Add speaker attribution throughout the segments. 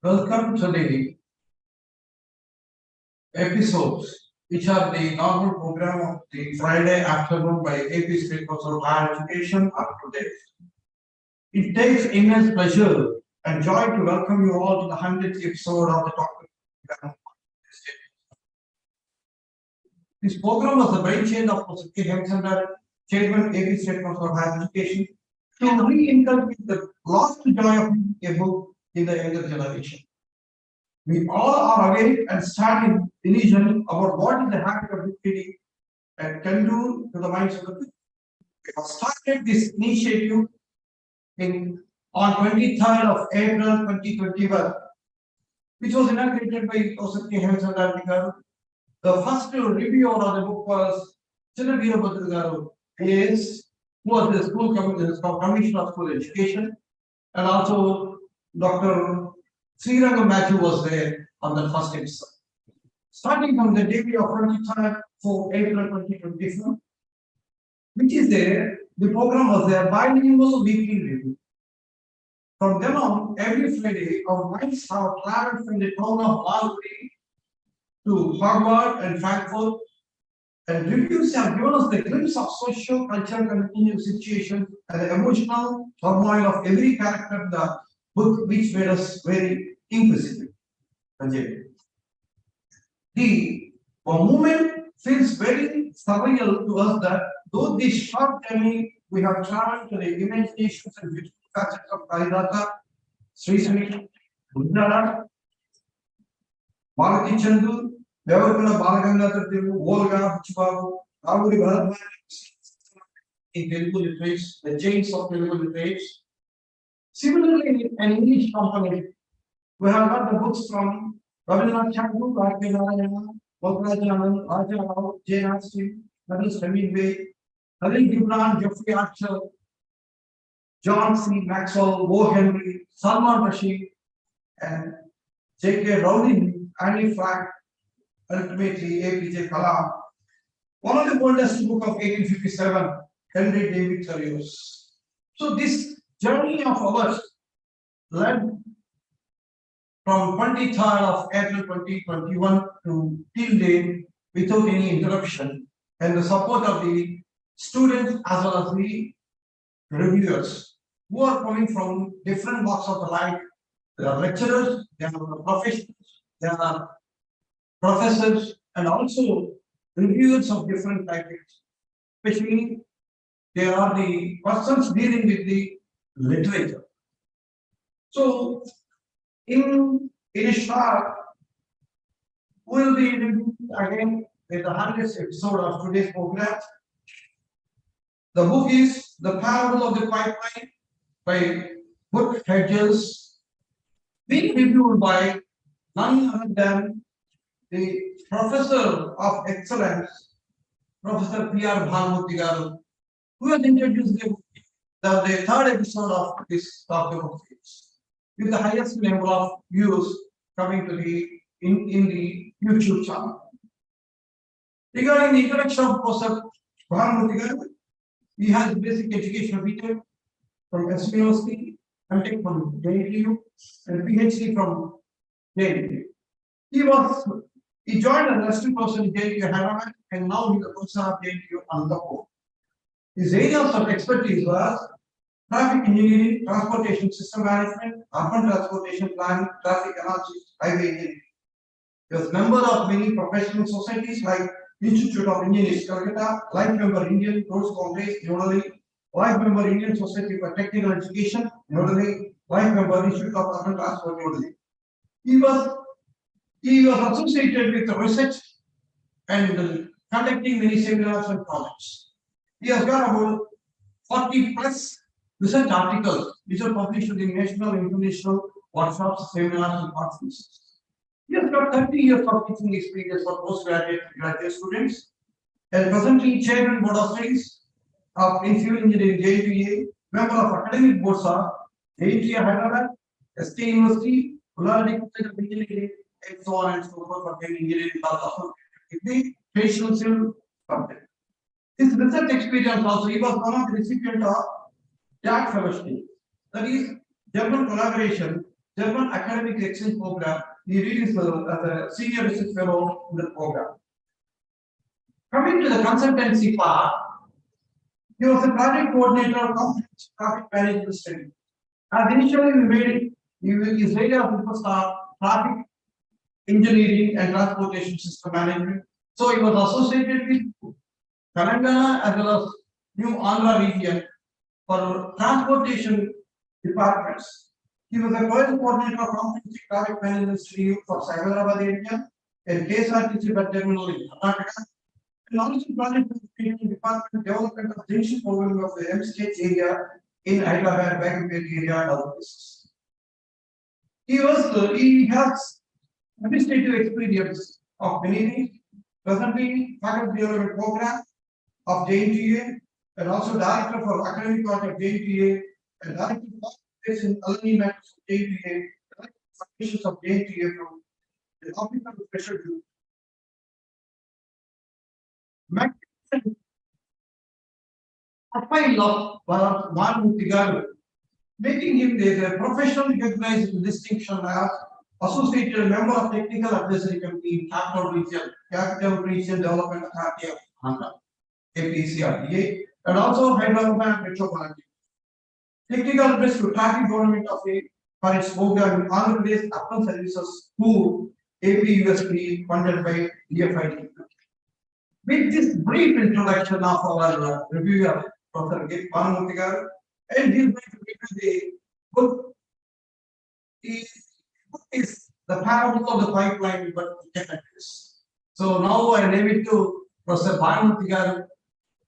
Speaker 1: Welcome to the episodes, which are the normal program of the Friday afternoon by AP State Council of Higher Education up to date. It takes immense pleasure and joy to welcome you all to the 100th episode of the Dr.P.R.Bhanu. This program was the brainchild of Murthy Center, Chairman AP State Council of Higher Education, to reinculcate the lost joy of a book in the younger generation. We all are aware and stand in illusion about what is the habit of book reading and can do to the minds of the people. We have started this initiative on 23rd of April 2021, which was inaugurated by Dr.P.R.Bhanu Hemchandra. The first reviewer of the book was Chinna Veerabhadra Garu, who was the school commissioner of school education, and also Dr. Sriranga Matthew was there on the first episode. Starting from the day of 23rd for April 2024, which is there, the program was there bilingual weekly review. From then on, every Friday, our minds have traveled from the town of Malbury to Harvard and Frankfurt, and reviews have given us the glimpse of socio-cultural continuing situation and the emotional turmoil of every character in the book, which made us very inquisitive. The movement feels very surreal to us that though this short journey we have traveled to the imaginations and beautiful facets of Karidasa, Sri Sri, Buddha, Bharati Chandu, Devakula Balagangatha Telugu, Volga, Chibabu, Kavuri Bharadwaj, in Telugu literates, the chains of Telugu literates. Similarly, in English component, we have got the books from Rabindranath Tagore, R.K. Narayana, Bhattacharya, Raja Rao, J. R. Singh, Douglas Hemingway, Khalil Gibran, Geoffrey Archer, John C. Maxwell, O. Henry, Salman Rushdie, and J.K. Rowling, Annie Frank, ultimately A.P.J. Kalam. One of the oldest book of 1857, Henry David Thoreau's. So this journey of ours led from 23rd of April 2021 to till date without any interruption, and the support of the students as well as the reviewers who are coming from different walks of the life. There are lecturers, there are professionals, there are professors, and also reviewers of different topics. Especially, there are the persons dealing with the literature. So, in a short, we will be reviewing again with the 100th episode of today's program. The book is The Parable of the Pipeline by Book Hedges, being reviewed by none other than the Professor of Excellence, Professor P.R.Bhanu, who has introduced the third episode of this topic of physics, with the highest number of views coming to the in the YouTube channel. Regarding the introduction of Professor Bhanu, he has basic education BTech from S University, MTech from JNTU, and PhD from JNTU. He joined as assistant professor in JNTU Hyderabad, and now he is a professor of JNTU Anantapur. His areas of expertise was traffic engineering, transportation system management, urban transportation planning, traffic analysis, highway engineering. He was member of many professional societies like Institute of Engineers, Calcutta, Life Member Indian Roads Congress, New Delhi, Life Member Indian Society for Technical Education, New Delhi, Life Member Institute of Urban Transport, New Delhi. He was associated with the research and conducting many seminars and projects. He has got about 40 plus research articles which are published in national and international workshops, seminars, and conferences. He has got 30 years of teaching experience for postgraduate and graduate students, and presently chairman board of studies of in civil engineering JNTU, member of academic boards of JNTU Hyderabad, ST University, College of Engineering, and so on and so forth for engineering with the facial civil content. His research experience also, he was one of the recipients of JAC fellowship, that is German collaboration German Academic Exchange Program. He is as a senior research fellow in the program. Coming to the consultancy part, he was a project coordinator of complex traffic management study. As initially we made his area of focus on traffic engineering and transportation system management. So he was associated with Telangana as well as New Andhra region for transportation departments. He was the first coordinator of comprehensive traffic management study for Cyberabad area and KSRTC bus terminal in Karnataka. And also project department development of junction program of the MSH area in Hyderabad, Bangalore area and other places. He has administrative experience of many things. Presently, faculty development program of JNTA and also director for academic work of JNTA and director for alumni matters of JNTA, director for foundations of JNTA from the office of special group. Profile of Murthy Garu, making him a professional recognized distinction as associated member of technical advisory committee, Capital Region Development Authority of Andhra, APCRDA, and also Hyderabad Metropolitan. Technical advice to traffic government of for its program in Andhra Pradesh Urban Services through APUSP funded by DFID. With this brief introduction of our reviewer, Dr. P.R.Bhanu Garu, and he is going to give you the book. Is the parable of the pipeline, but techniques. So now I name it to Professor Bhanu Garu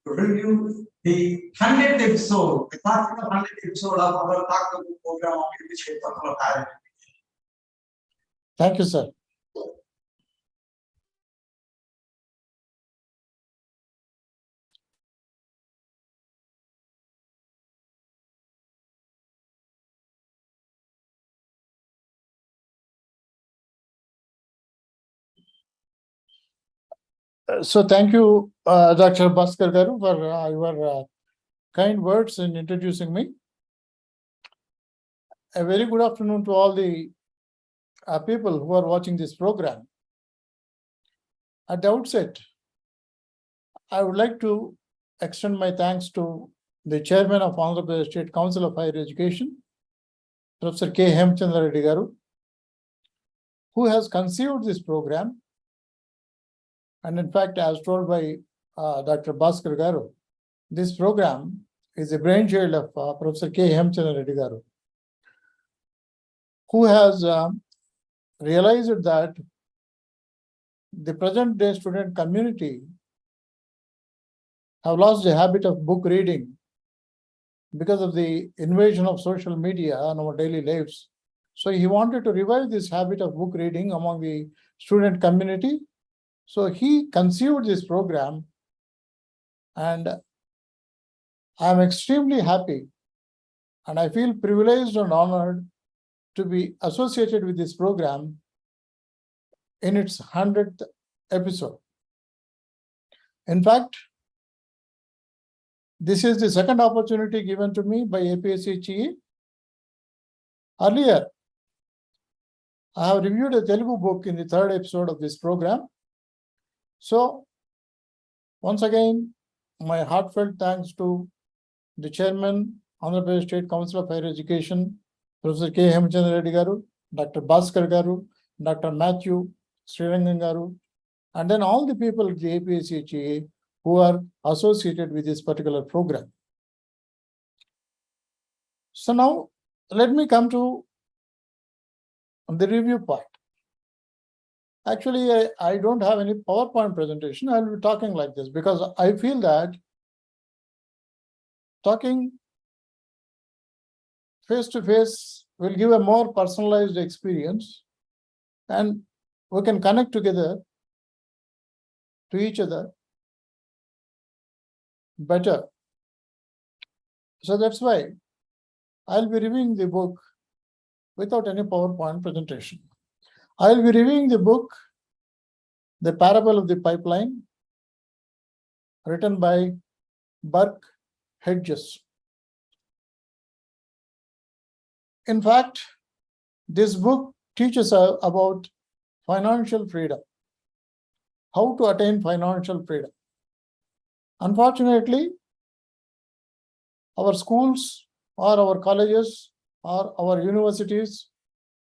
Speaker 1: to review the 100th episode, the 100th episode of our Dr. program of English.
Speaker 2: Thank you, sir. So thank you, Dr. Bhaskar Garu, for your kind words in introducing me. A very good afternoon to all the people who are watching this program. At the outset, I would like to extend my thanks to the chairman of Andhra Pradesh State Council of Higher Education, Professor K. Hemchandra Reddy Garu, who has conceived this program. And in fact, as told by Dr. Bhaskar Garu, this program is a brainchild of Professor K. Hemchandra Reddy Garu, who has realized that the present day student community have lost the habit of book reading because of the invasion of social media on our daily lives. So he wanted to revive this habit of book reading among the student community. So he conceived this program, and I am extremely happy and I feel privileged and honored to be associated with this program in its 100th episode. In fact, this is the second opportunity given to me by APSCHE. Earlier, I have reviewed a Telugu book in the third episode of this program. So, once again, my heartfelt thanks to the chairman, Andhra Pradesh State Council of Higher Education, Professor K. Hemchandra Reddy Garu, Dr. Bhaskar Garu, Dr. Matthew Srirangan Garu, and then all the people at the APSCHE who are associated with this particular program. So now, let me come to the review part. Actually, I don't have any PowerPoint presentation. I'll be talking like this because I feel that talking face-to-face will give a more personalized experience, and we can connect together to each other better. So that's why I'll be reviewing the book without any PowerPoint presentation. I'll be reviewing the book, The Parable of the Pipeline, written by Burke Hedges. In fact, This book teaches about financial freedom, how to attain financial freedom. Unfortunately, our schools or our colleges or our universities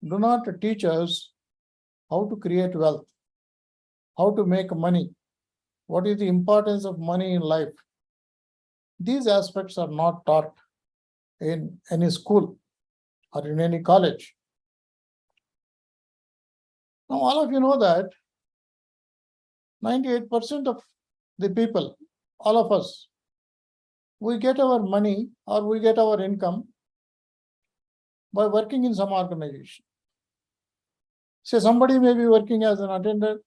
Speaker 2: do not teach us how to create wealth, how to make money, what is the importance of money in life. These aspects are not taught in any school or in any college. Now, all of you know that 98% of the people, all of us, we get our money or we get our income by working in some organization. Say somebody may be working as an attendant,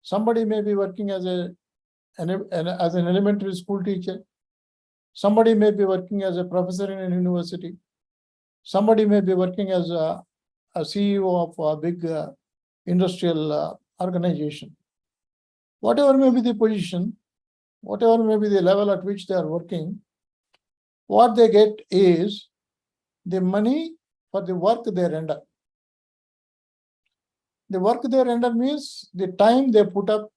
Speaker 2: somebody may be working as an elementary school teacher, somebody may be working as a professor in a university, somebody may be working as a CEO of a big industrial organization. Whatever may be the position, whatever may be the level at which they are working, what they get is the money for the work they render. The work they render means the time they put up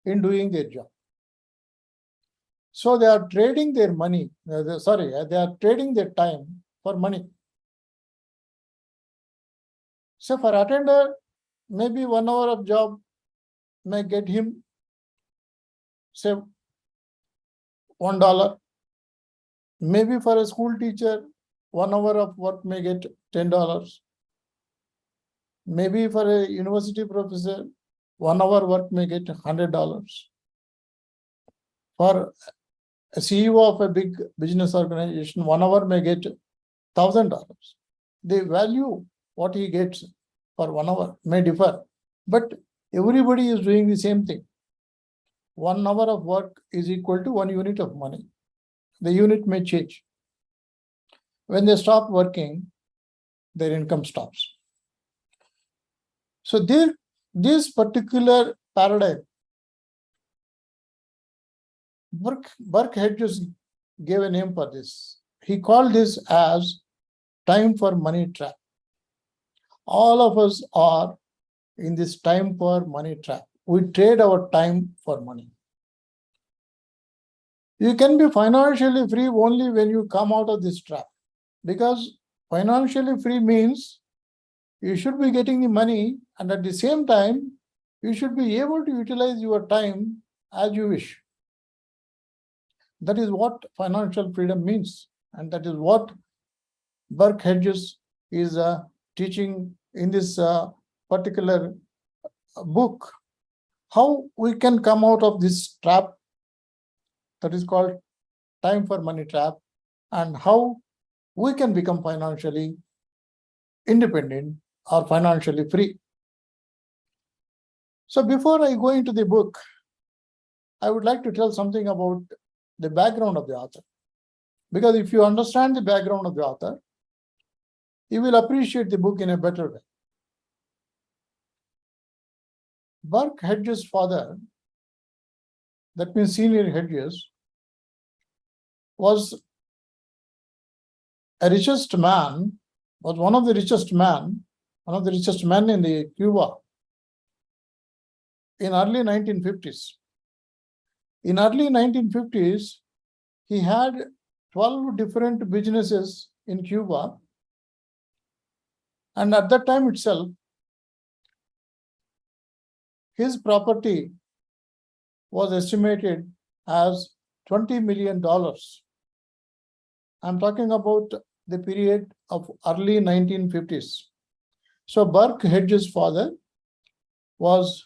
Speaker 2: in doing their job. So they are trading their money, they are trading their time for money. So for attender, maybe 1 hour of job may get him, say, $1. Maybe for a school teacher, 1 hour of work may get $10. Maybe for a university professor, 1 hour work may get $100. For a CEO of a big business organization, 1 hour may get $1,000. The value, what he gets for 1 hour may differ, but everybody is doing the same thing. 1 hour of work is equal to 1 unit of money. The unit may change. When they stop working, their income stops. So this particular paradigm, Burke Hedges gave a name for this. He called this as time for money trap. All of us are in this time for money trap. We trade our time for money. You can be financially free only when you come out of this trap, because financially free means you should be getting the money, and at the same time, you should be able to utilize your time as you wish. That is what financial freedom means, and that is what Burke Hedges is teaching in this particular book. How we can come out of this trap that is called time for money trap, and how we can become financially independent or financially free. So before I go into the book, I would like to tell something about the background of the author. Because if you understand the background of the author, you will appreciate the book in a better way. Burke Hedges' father, that means Senior Hedges, was one of the richest men in the Cuba in early 1950s. In early 1950s, he had 12 different businesses in Cuba. And at that time itself, his property was estimated as $20 million. I'm talking about the period of early 1950s. So Burke Hedges' father was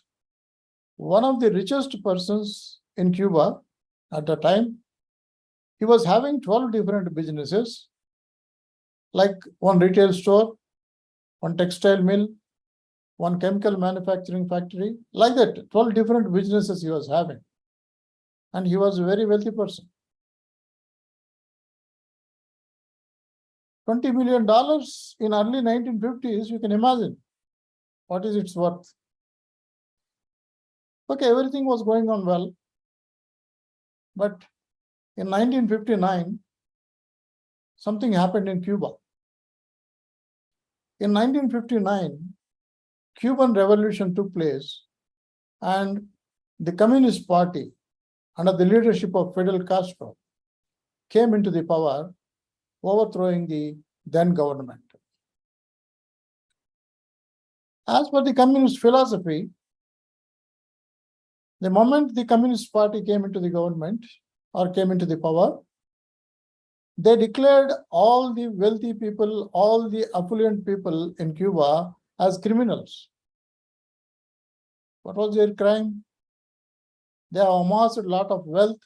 Speaker 2: one of the richest persons in Cuba at the time. He was having 12 different businesses, like one retail store, one textile mill, one chemical manufacturing factory, like that, 12 different businesses he was having. And he was a very wealthy person. $20 million in early 1950s, you can imagine what is its worth. Okay, everything was going on well. But in 1959, something happened in Cuba. In 1959, Cuban Revolution took place, and the Communist Party, under the leadership of Fidel Castro, came into the power, overthrowing the then government. As per the communist philosophy, the moment the Communist Party came into the government or came into the power, they declared all the wealthy people, all the affluent people in Cuba as criminals. What was their crime? They have amassed a lot of wealth,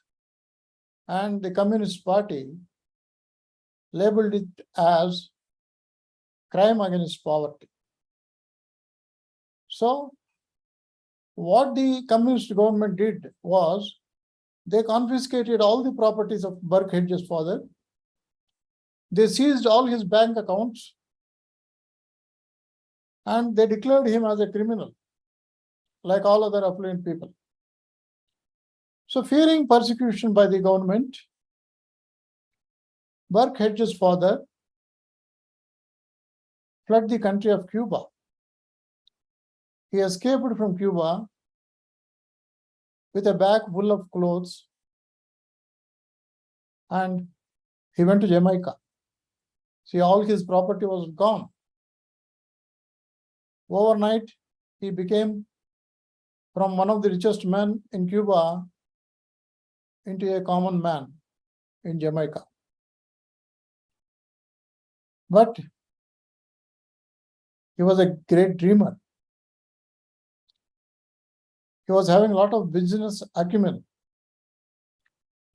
Speaker 2: and the Communist Party labeled it as crime against poverty. So, what the communist government did was they confiscated all the properties of Burke Hedges' father. They seized all his bank accounts, and they declared him as a criminal, like all other affluent people. So, fearing persecution by the government, Burke Hedges' father fled the country of Cuba. He escaped from Cuba with a bag full of clothes, and he went to Jamaica. See, all his property was gone. Overnight, he became from one of the richest men in Cuba into a common man in Jamaica. But he was a great dreamer. He was having a lot of business acumen.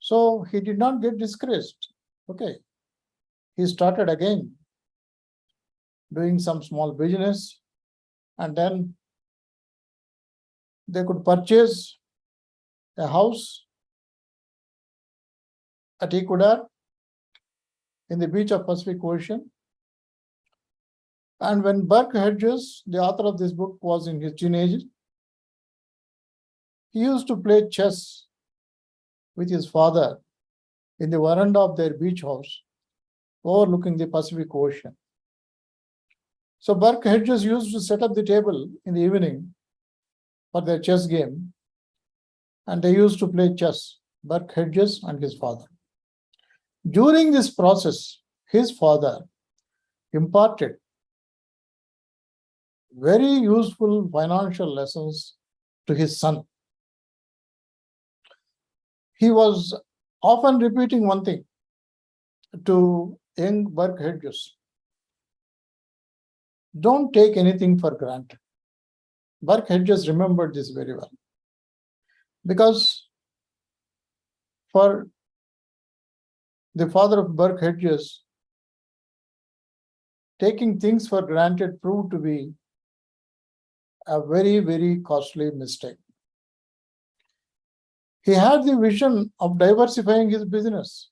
Speaker 2: So he did not get discouraged. Okay. He started again doing some small business, and then they could purchase a house at Ecuador in the beach of Pacific Ocean. And when Burke Hedges, the author of this book, was in his teenage, he used to play chess with his father in the veranda of their beach house overlooking the Pacific Ocean. So Burke Hedges used to set up the table in the evening for their chess game, and they used to play chess, Burke Hedges and his father. During this process, his father imparted very useful financial lessons to his son. He was often repeating one thing to young Burke Hedges: don't take anything for granted. Burke Hedges remembered this very well, because for the father of Burke Hedges, taking things for granted proved to be a very, very costly mistake. He had the vision of diversifying his business.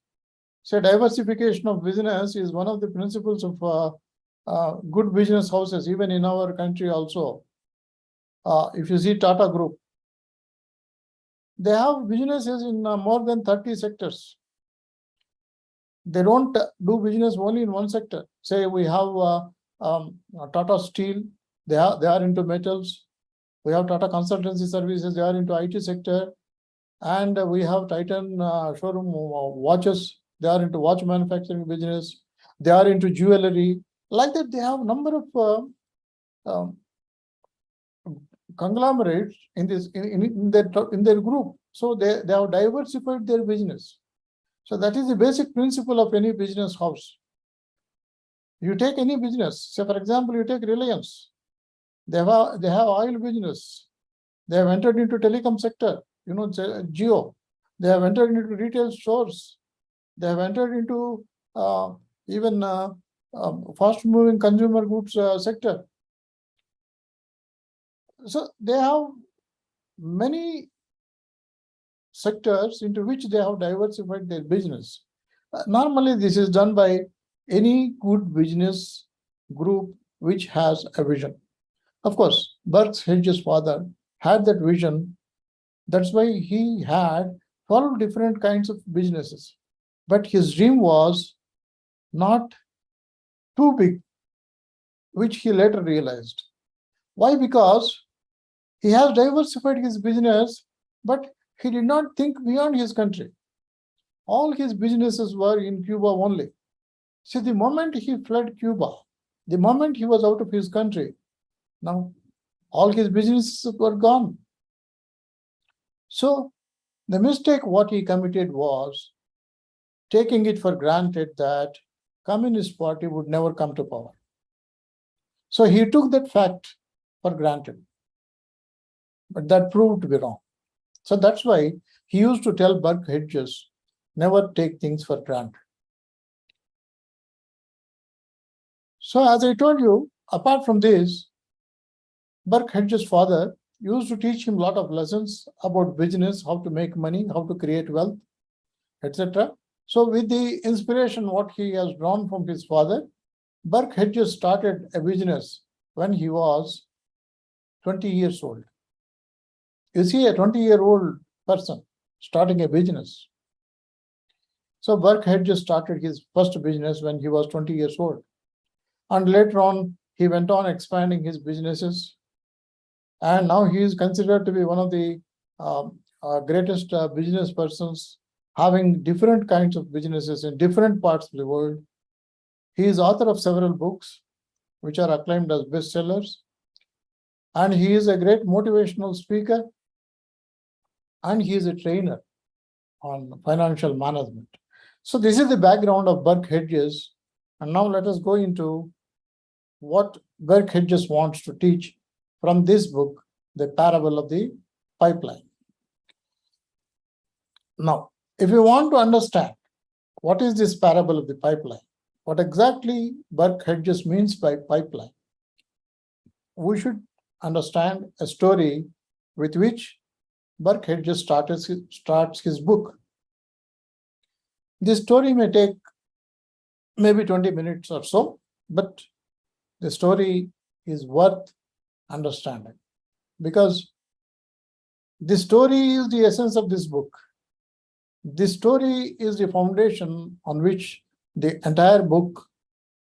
Speaker 2: So diversification of business is one of the principles of good business houses, even in our country also. If you see Tata Group, they have businesses in more than 30 sectors. They don't do business only in one sector. Say we have Tata Steel, they are into metals. We have Tata Consultancy Services, they are into IT sector. And we have Titan showroom watches, they are into watch manufacturing business. They are into jewelry. Like that, they have a number of conglomerates in this in their group. So they have diversified their business. So that is the basic principle of any business house. You take any business, say for example, you take Reliance. They have oil business. They have entered into telecom sector, Jio. They have entered into retail stores. They have entered into even fast-moving consumer goods sector. So they have many sectors into which they have diversified their business. Normally, this is done by any good business group which has a vision. Of course, Burke Hedges' father had that vision. That's why he had 12 different kinds of businesses. But his dream was not too big. which he later realized. Why? Because he has diversified his business, but he did not think beyond his country. All his businesses were in Cuba only. See, the moment he fled Cuba, the moment he was out of his country, now all his businesses were gone. So the mistake what he committed was taking it for granted that Communist Party would never come to power. So he took that fact for granted. But that proved to be wrong. So that's why he used to tell Burke Hedges, never take things for granted. So as I told you, apart from this, Burke Hedges' father used to teach him a lot of lessons about business, how to make money, how to create wealth, etc. So with the inspiration what he has drawn from his father, Burke Hedges started a business when he was 20 years old. You see, a 20-year-old person starting a business. So Burke Hedges started his first business when he was 20 years old. And later on, he went on expanding his businesses. And now he is considered to be one of the greatest business persons, having different kinds of businesses in different parts of the world. He is author of several books, which are acclaimed as bestsellers. And he is a great motivational speaker. And he is a trainer on financial management. So this is the background of Burke Hedges. And now let us go into what Burke Hedges wants to teach from this book, The Parable of the Pipeline. Now, if you want to understand what is this parable of the pipeline, what exactly Burke Hedges means by pipeline, we should understand a story with which Burke Hedges starts his book. This story may take maybe 20 minutes or so, but the story is worth understanding because the story is the essence of this book. This story is the foundation on which the entire book,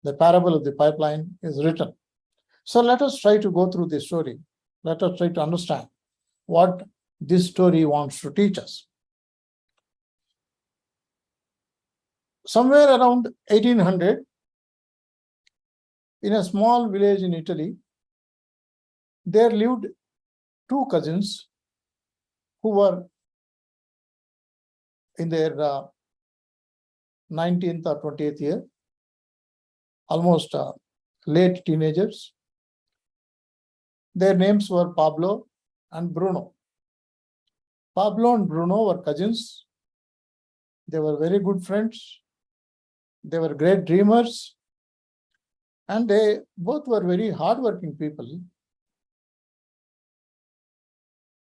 Speaker 2: The Parable of the Pipeline, is written. So let us try to go through this story. Let us try to understand what this story wants to teach us. Somewhere around 1800, in a small village in Italy, there lived two cousins who were in their 19th or 20th year, almost late teenagers. Their names were Pablo and Bruno. Pablo and Bruno were cousins. They were very good friends. They were great dreamers. And they both were very hardworking people.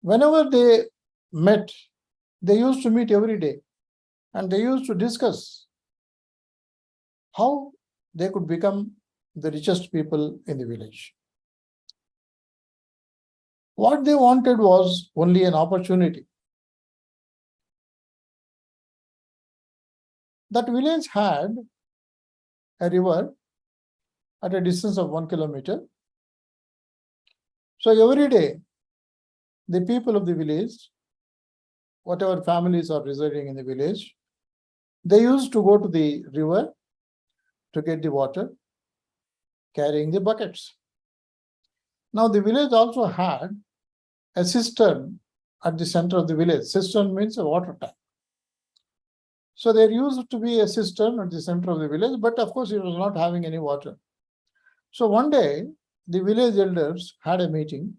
Speaker 2: Whenever they met, they used to meet every day. And they used to discuss how they could become the richest people in the village. What they wanted was only an opportunity. That village had a river at a distance of 1 kilometer. So every day, the people of the village, whatever families are residing in the village, they used to go to the river to get the water, carrying the buckets. Now the village also had a cistern at the center of the village. Cistern means a water tank. So there used to be a cistern at the center of the village, but of course it was not having any water. So one day, the village elders had a meeting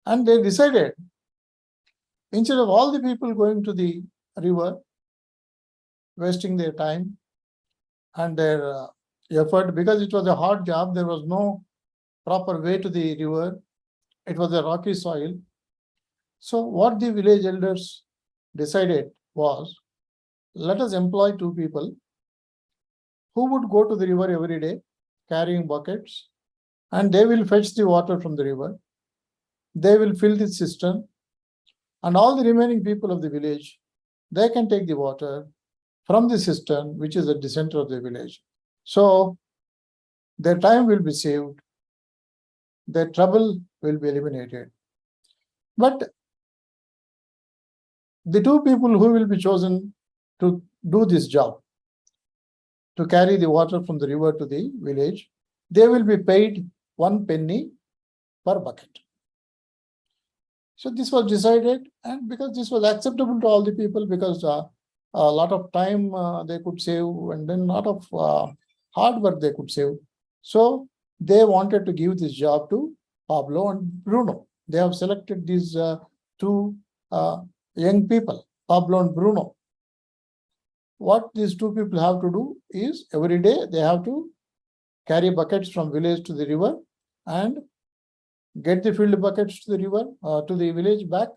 Speaker 2: and they decided, instead of all the people going to the river, wasting their time and their effort, because it was a hard job, there was no proper way to the river. It was a rocky soil. So what the village elders decided was, let us employ two people who would go to the river every day carrying buckets, and they will fetch the water from the river. They will fill the cistern, and all the remaining people of the village, they can take the water from the cistern, which is at the center of the village. So their time will be saved, their trouble will be eliminated. But the two people who will be chosen to do this job, to carry the water from the river to the village, they will be paid 1 penny per bucket. So this was decided, and because this was acceptable to all the people, because a lot of time they could save, and then a lot of hard work they could save. So they wanted to give this job to Pablo and Bruno. They have selected these two young people, Pablo and Bruno. What these two people have to do is every day they have to carry buckets from village to the river and get the filled buckets to the river, to the village back,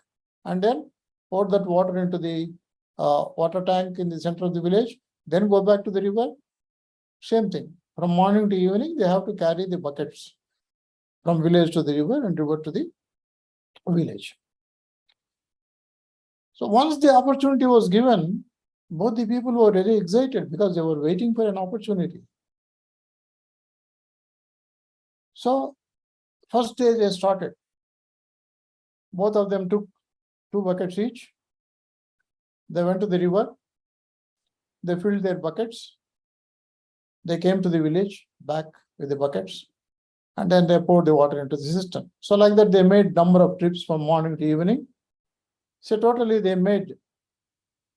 Speaker 2: and then pour that water into the water tank in the center of the village, then go back to the river. Same thing. From morning to evening, they have to carry the buckets from village to the river and river to the village. So once the opportunity was given, both the people were very excited because they were waiting for an opportunity. So first day they started. Both of them took 2 buckets each. They went to the river. They filled their buckets. They came to the village back with the buckets, and then they poured the water into the system. So like that, they made number of trips from morning to evening. So totally they made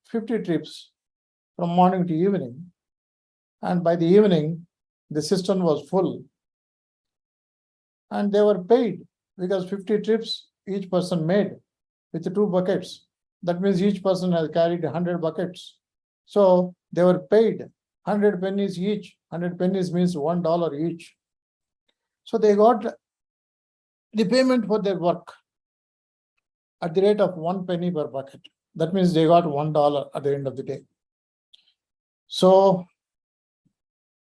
Speaker 2: 50 trips from morning to evening. And by the evening, the system was full. And they were paid because 50 trips each person made with the 2 buckets. That means each person has carried 100 buckets. So they were paid 100 pennies each. 100 pennies means $1 each. So they got the payment for their work at the rate of 1 penny per bucket. That means they got $1 at the end of the day. So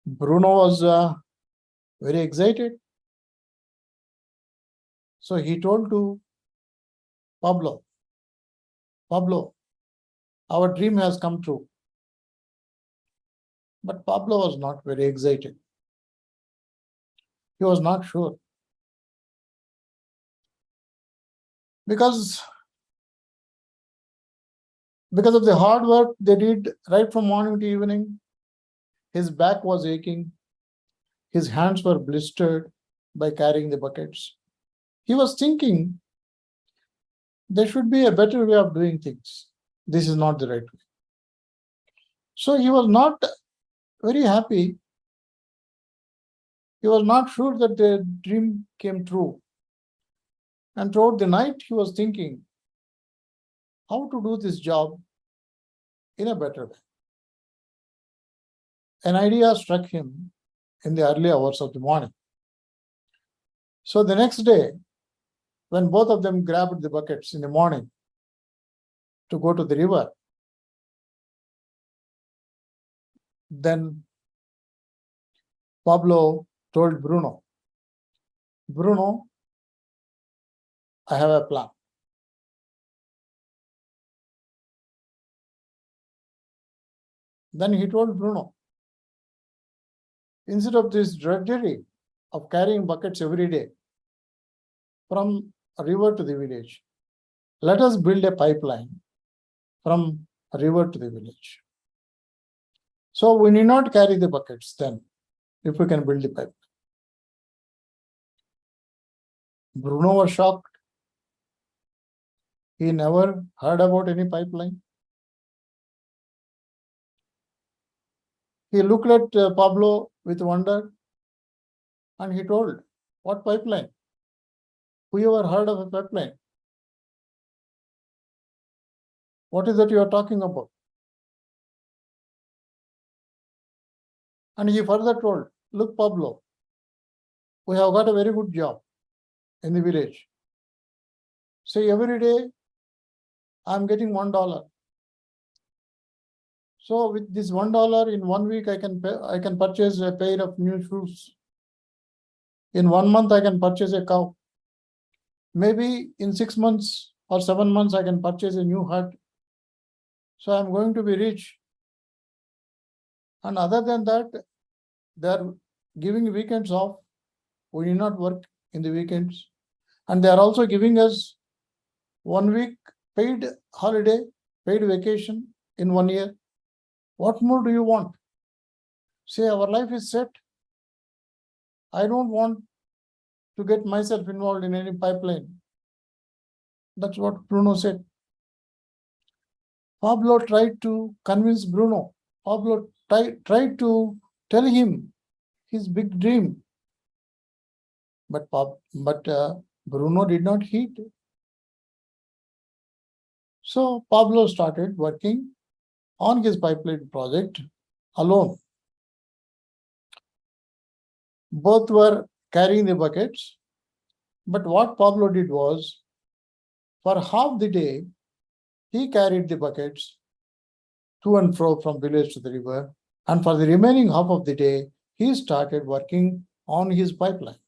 Speaker 2: Bruno was very excited. So he told to Pablo, our dream has come true. But Pablo was not very excited. He was not sure. Because of the hard work they did right from morning to evening, his back was aching. His hands were blistered by carrying the buckets. He was thinking there should be a better way of doing things. This is not the right way. So he was not very happy. He was not sure that the dream came true. And throughout the night, he was thinking how to do this job in a better way. An idea struck him in the early hours of the morning. So the next day, when both of them grabbed the buckets in the morning to go to the river, then Pablo told Bruno, I have a plan. Then he told Bruno, instead of this drudgery of carrying buckets every day from a river to the village, let us build a pipeline from a river to the village. So we need not carry the buckets then, if we can build the pipeline. Bruno was shocked. He never heard about any pipeline. He looked at Pablo with wonder and he told, what pipeline? Who ever heard of a pipeline? What is that you are talking about? And he further told, look, Pablo, we have got a very good job in the village. So every day I'm getting $1. So with this $1 in 1 week, I can purchase a pair of new shoes. In 1 month, I can purchase a cow. Maybe in 6 months or 7 months, I can purchase a new hut. So I'm going to be rich. And other than that, giving weekends off. We need not work in the weekends. And they are also giving us 1 week paid holiday, paid vacation in 1 year. What more do you want? Say our life is set. I don't want to get myself involved in any pipeline. That's what Bruno said. Pablo tried to convince Bruno. Pablo tried to tell him his big dream. But Bruno did not heed. So Pablo started working on his pipeline project alone. Both were carrying the buckets. But what Pablo did was, for half the day, he carried the buckets to and fro from village to the river. And for the remaining half of the day, he started working on his pipeline.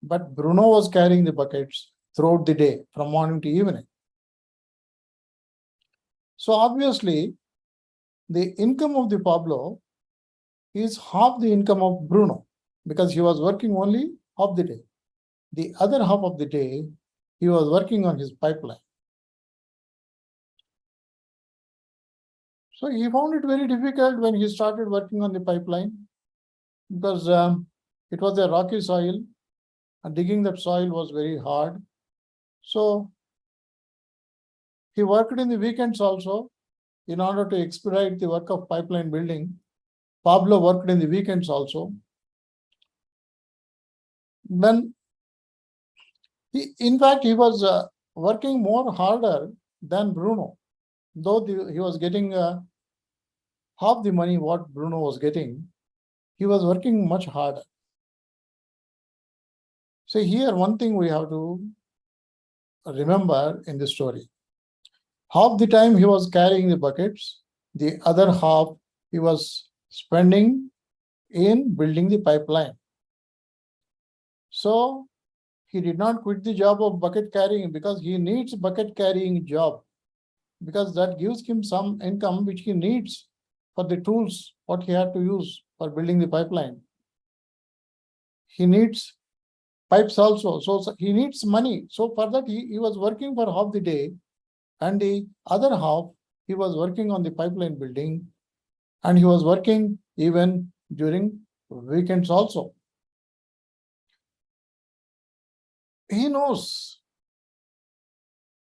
Speaker 2: But Bruno was carrying the buckets throughout the day, from morning to evening. So obviously, the income of the Pablo is half the income of Bruno, because he was working only half the day. The other half of the day, he was working on his pipeline. So he found it very difficult when he started working on the pipeline, because it was a rocky soil, and digging that soil was very hard. So he worked in the weekends also in order to expedite the work of pipeline building. Pablo worked in the weekends also. Then, in fact, he was working more harder than Bruno, though he was getting half the money what Bruno was getting. He was working much harder. So here, one thing we have to remember in the story. Half the time he was carrying the buckets, the other half he was spending in building the pipeline. So he did not quit the job of bucket carrying, because he needs bucket carrying job, because that gives him some income which he needs for the tools what he had to use for building the pipeline. He needs pipes also, so he needs money. So for that he was working for half the day, and the other half he was working on the pipeline building, and he was working even during weekends also. He knows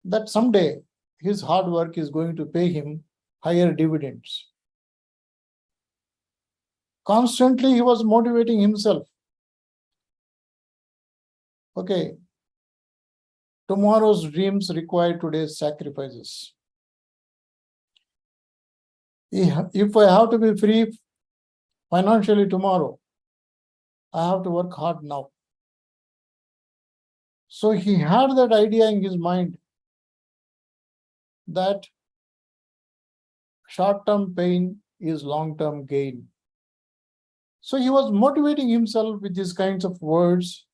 Speaker 2: that someday his hard work is going to pay him higher dividends. Constantly he was motivating himself. Okay, tomorrow's dreams require today's sacrifices. If I have to be free financially tomorrow, I have to work hard now. So he had that idea in his mind that short-term pain is long-term gain. So he was motivating himself with these kinds of words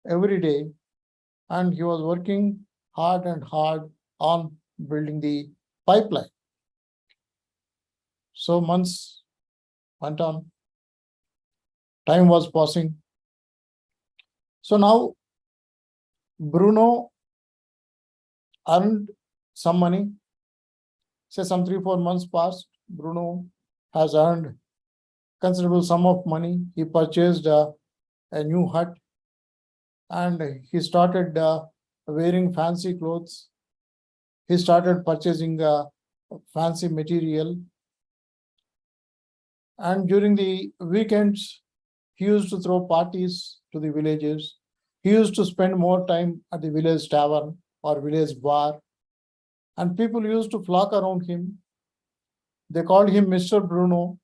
Speaker 2: every day, and he was working hard and hard on building the pipeline. So months went on, time was passing. So now Bruno earned some money. Say some 3-4 months passed. Bruno has earned considerable sum of money. He purchased a new hut, and he started wearing fancy clothes. He started purchasing fancy material. And during the weekends, he used to throw parties to the villages. He used to spend more time at the village tavern or village bar, and people used to flock around him. They called him Mr. Bruno.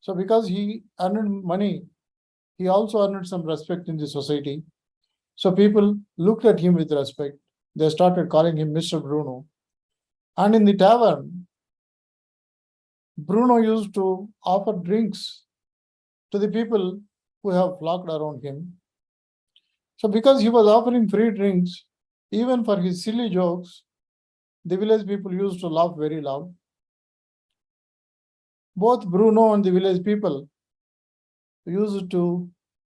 Speaker 2: So because he earned money, he also earned some respect in the society. So people looked at him with respect. They started calling him Mr. Bruno. And in the tavern, Bruno used to offer drinks to the people who have flocked around him. So because he was offering free drinks, even for his silly jokes, the village people used to laugh very loud. Both Bruno and the village people used to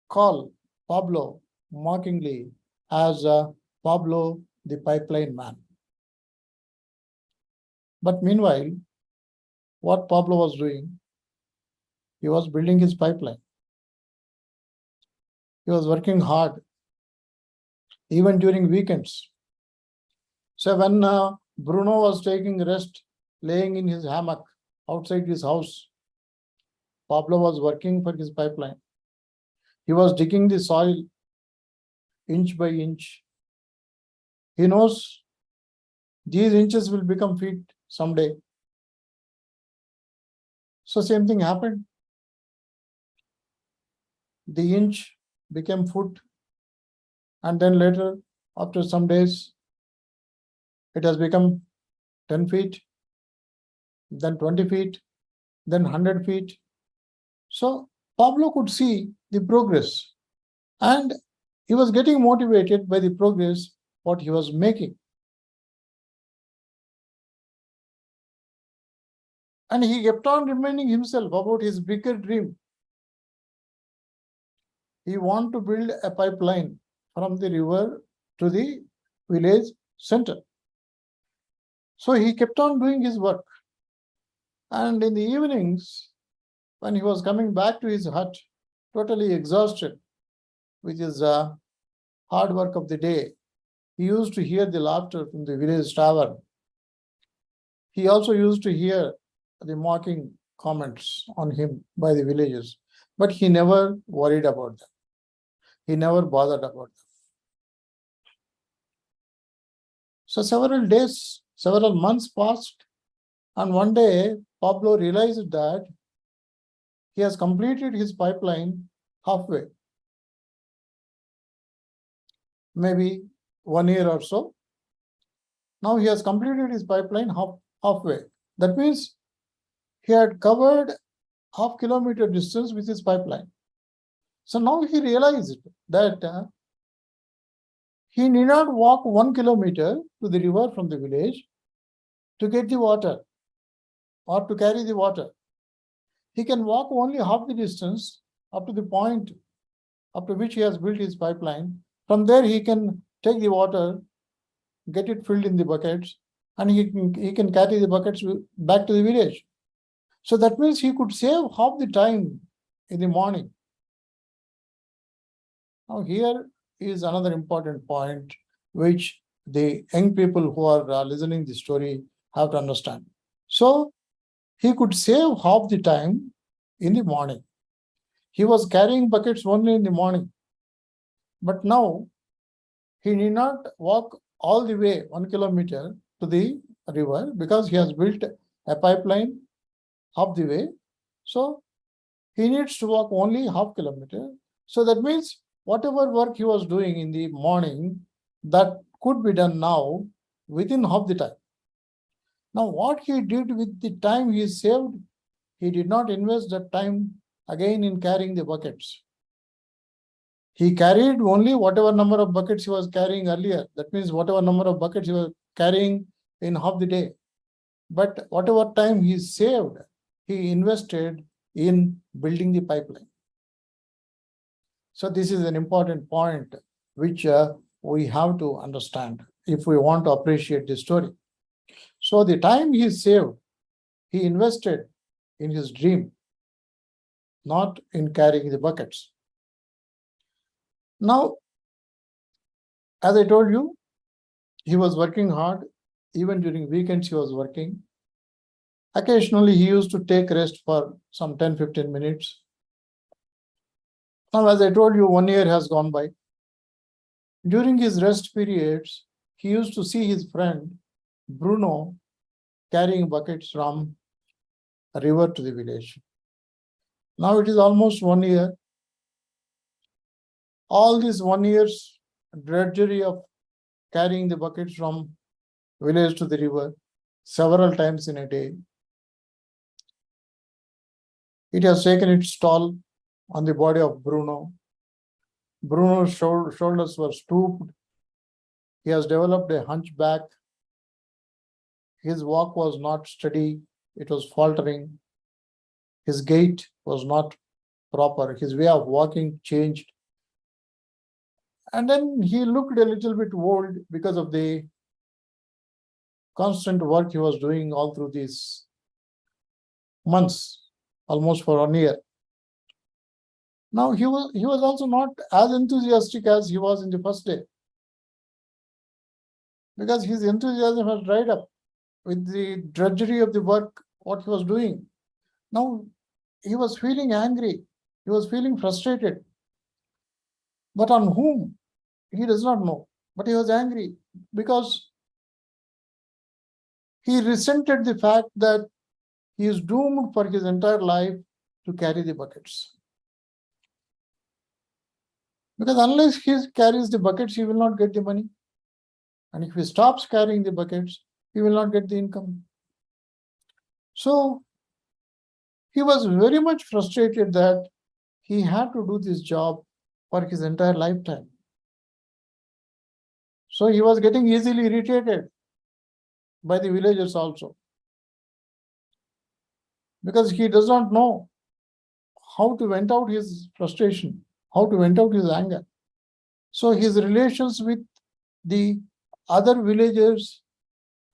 Speaker 2: call Pablo mockingly as Pablo the pipeline man. But meanwhile, what Pablo was doing, he was building his pipeline. He was working hard, even during weekends. So when Bruno was taking rest, laying in his hammock outside his house, Pablo was working for his pipeline. He was digging the soil inch by inch. He knows these inches will become feet someday. So same thing happened. The inch became foot, and then later, after some days, it has become 10 feet, then 20 feet, then 100 feet. So Pablo could see the progress, and he was getting motivated by the progress what he was making. And he kept on reminding himself about his bigger dream. He wanted to build a pipeline from the river to the village center. So he kept on doing his work. And in the evenings, when he was coming back to his hut, totally exhausted with his hard work of the day, he used to hear the laughter from the village tavern. He also used to hear the mocking comments on him by the villagers, but he never worried about them. He never bothered about them. So several days, several months passed, and one day Pablo realized that he has completed his pipeline halfway, maybe 1 year or so. Now he has completed his pipeline halfway. That means he had covered half-kilometer distance with his pipeline. So now he realized that he need not walk 1 kilometer to the river from the village to get the water or to carry the water. He can walk only half the distance up to the point up to which he has built his pipeline. From there, he can take the water, get it filled in the buckets, and he can carry the buckets back to the village. So that means he could save half the time in the morning. Now here is another important point which the young people who are listening to the story have to understand. So he could save half the time in the morning. He was carrying buckets only in the morning. But now he need not walk all the way 1 kilometer to the river because he has built a pipeline half the way. So he needs to walk only half kilometer. So that means whatever work he was doing in the morning, that could be done now within half the time. Now what he did with the time he saved, he did not invest that time again in carrying the buckets. He carried only whatever number of buckets he was carrying earlier. That means whatever number of buckets he was carrying in half the day. But whatever time he saved, he invested in building the pipeline. So this is an important point which we have to understand if we want to appreciate this story. So the time he saved, he invested in his dream, not in carrying the buckets. Now, as I told you, he was working hard. Even during weekends, he was working. Occasionally, he used to take rest for some 10-15 minutes. Now, as I told you, 1 year has gone by. During his rest periods, he used to see his friend, Bruno, carrying buckets from a river to the village. Now it is almost 1 year. All this 1 year's drudgery of carrying the buckets from village to the river several times in a day, it has taken its toll on the body of Bruno. Bruno's shoulders were stooped. He has developed a hunchback. His walk was not steady. It was faltering. His gait was not proper. His way of walking changed. And then he looked a little bit old because of the constant work he was doing all through these months, almost for 1 year. Now he was also not as enthusiastic as he was in the first day, because his enthusiasm has dried up with the drudgery of the work, what he was doing. Now he was feeling angry, he was feeling frustrated. But on whom? He does not know. But he was angry because he resented the fact that he is doomed for his entire life to carry the buckets. Because unless he carries the buckets, he will not get the money. And if he stops carrying the buckets, he will not get the income. So he was very much frustrated that he had to do this job for his entire lifetime. So he was getting easily irritated by the villagers also, because he does not know how to vent out his frustration, how to vent out his anger. So his relations with the other villagers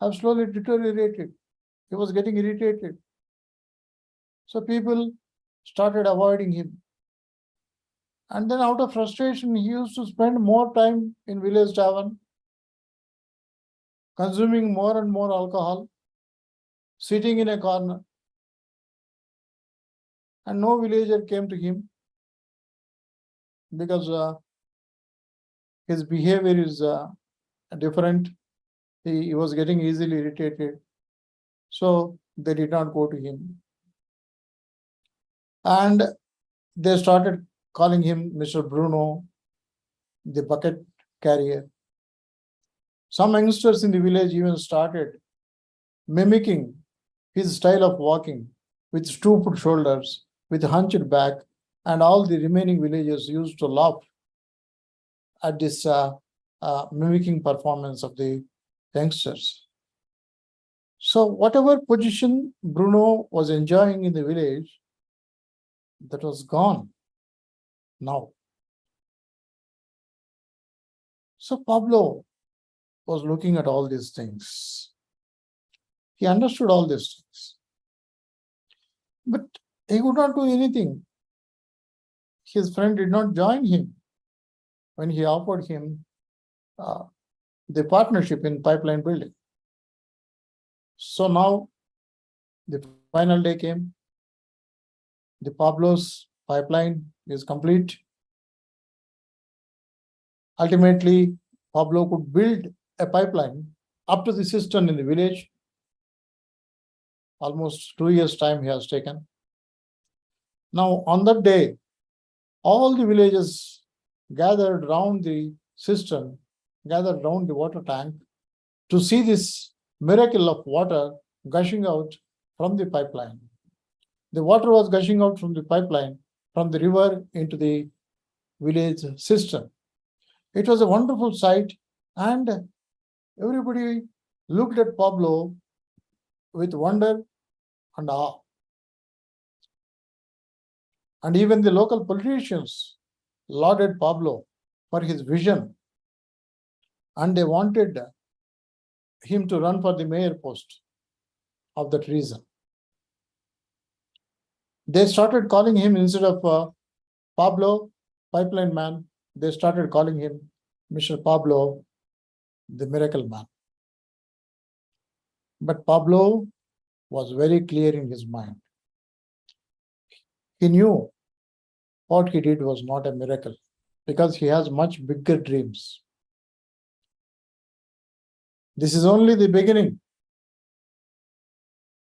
Speaker 2: have slowly deteriorated. He was getting irritated. So people started avoiding him. And then out of frustration, he used to spend more time in village tavern, consuming more and more alcohol, sitting in a corner. And no villager came to him because his behavior is different. He was getting easily irritated. So they did not go to him. And they started calling him Mr. Bruno, the bucket carrier. Some youngsters in the village even started mimicking his style of walking with stooped shoulders, with hunched back, and all the remaining villagers used to laugh at this mimicking performance of the youngsters. So whatever position Bruno was enjoying in the village, that was gone now. So Pablo was looking at all these things. He understood all these things. But he could not do anything. His friend did not join him when he offered him the partnership in pipeline building. So now the final day came. The Pablo's pipeline is complete. Ultimately, Pablo could build a pipeline up to the cistern in the village. Almost 2 years' time he has taken. Now, on that day, all the villagers gathered round the cistern, gathered round the water tank to see this miracle of water gushing out from the pipeline. The water was gushing out from the pipeline, from the river into the village cistern. It was a wonderful sight, and everybody looked at Pablo with wonder and awe. And even the local politicians lauded Pablo for his vision, and they wanted him to run for the mayor post of that region. They started calling him, instead of Pablo, pipeline man, they started calling him Mr. Pablo, the miracle man. But Pablo was very clear in his mind. He knew what he did was not a miracle, because he has much bigger dreams. This is only the beginning.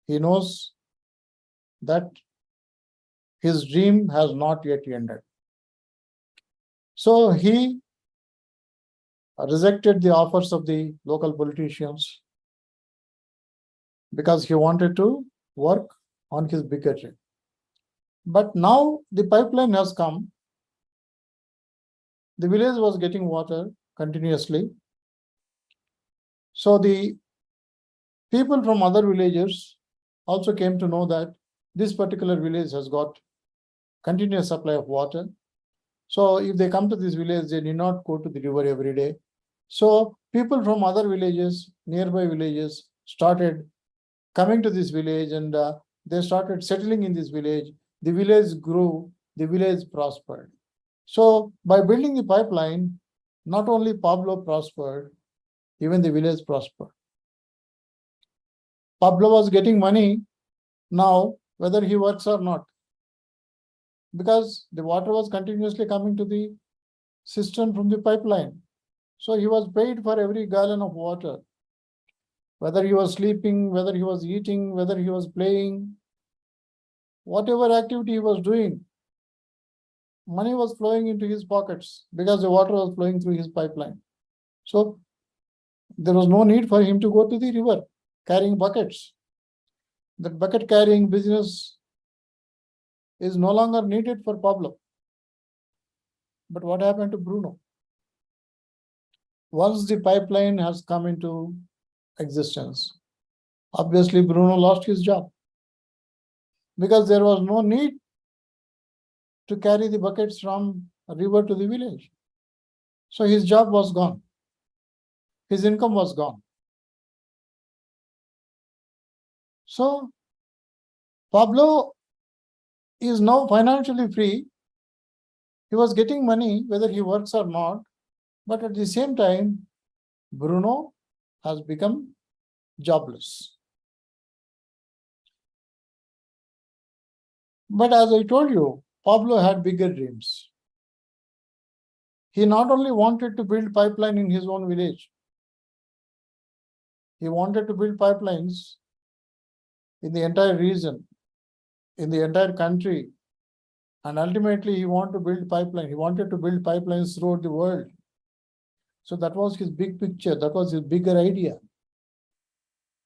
Speaker 2: He knows that his dream has not yet ended. So he rejected the offers of the local politicians because he wanted to work on his bigger dream. But now the pipeline has come. The village was getting water continuously. So the people from other villages also came to know that this particular village has got continuous supply of water. So if they come to this village, they need not go to the river every day. So people from other villages, nearby villages, started coming to this village, and they started settling in this village. The village grew, the village prospered. So by building the pipeline, not only Pablo prospered, even the village prospered. Pablo was getting money now, whether he works or not, because the water was continuously coming to the cistern from the pipeline. So he was paid for every gallon of water, whether he was sleeping, whether he was eating, whether he was playing, whatever activity he was doing, money was flowing into his pockets because the water was flowing through his pipeline. So there was no need for him to go to the river carrying buckets. That bucket carrying business is no longer needed for Pablo. But what happened to Bruno? Once the pipeline has come into existence, obviously Bruno lost his job because there was no need to carry the buckets from a river to the village. So his job was gone. His income was gone. So Pablo is now financially free. He was getting money whether he works or not. But at the same time, Bruno has become jobless. But as I told you, Pablo had bigger dreams. He not only wanted to build pipeline in his own village, he wanted to build pipelines in the entire region, in the entire country, and ultimately he wanted to build pipeline. He wanted to build pipelines throughout the world. So that was his big picture. That was his bigger idea.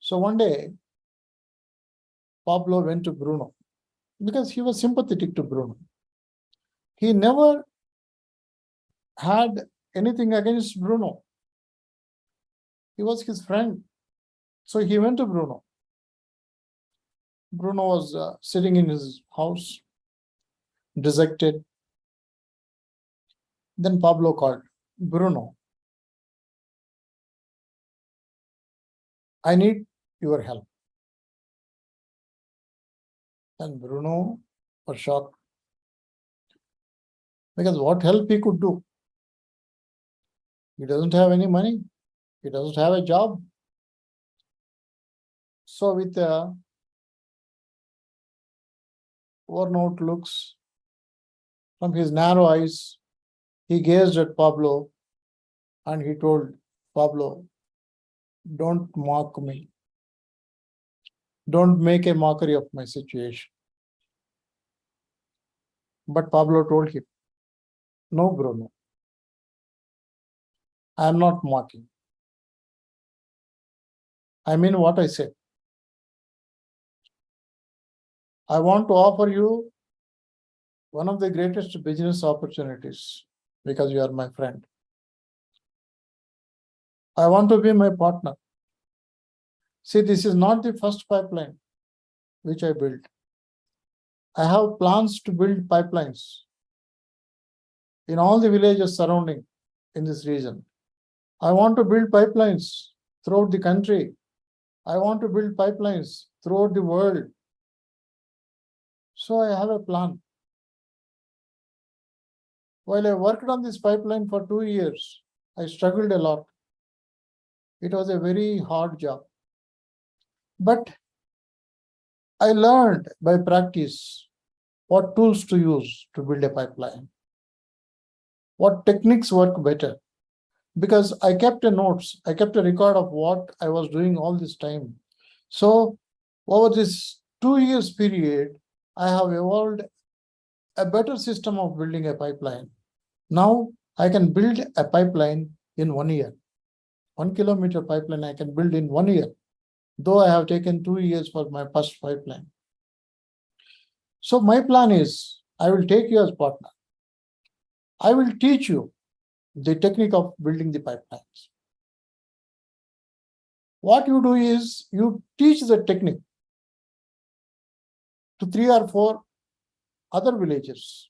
Speaker 2: So one day, Pablo went to Bruno because he was sympathetic to Bruno. He never had anything against Bruno. He was his friend. So he went to Bruno. Bruno was sitting in his house, dejected. Then Pablo called, Bruno, I need your help. And Bruno was shocked because what help he could do? He doesn't have any money. He doesn't have a job. So with worn out looks from his narrow eyes, he gazed at Pablo and he told Pablo, don't mock me. Don't make a mockery of my situation. But Pablo told him, no, Bruno, I am not mocking. I mean what I said. I want to offer you one of the greatest business opportunities because you are my friend. I want to be my partner. See, this is not the first pipeline which I built. I have plans to build pipelines in all the villages surrounding in this region. I want to build pipelines throughout the country. I want to build pipelines throughout the world. So I have a plan. While I worked on this pipeline for 2 years, I struggled a lot. It was a very hard job. But I learned by practice what tools to use to build a pipeline, what techniques work better. Because I kept a notes, I kept a record of what I was doing all this time. So over this 2 years period, I have evolved a better system of building a pipeline. Now I can build a pipeline in 1 year. 1 kilometer pipeline I can build in 1 year, though I have taken 2 years for my first pipeline. So my plan is, I will take you as partner. I will teach you the technique of building the pipelines. What you do is, you teach the technique to 3 or 4 other villagers,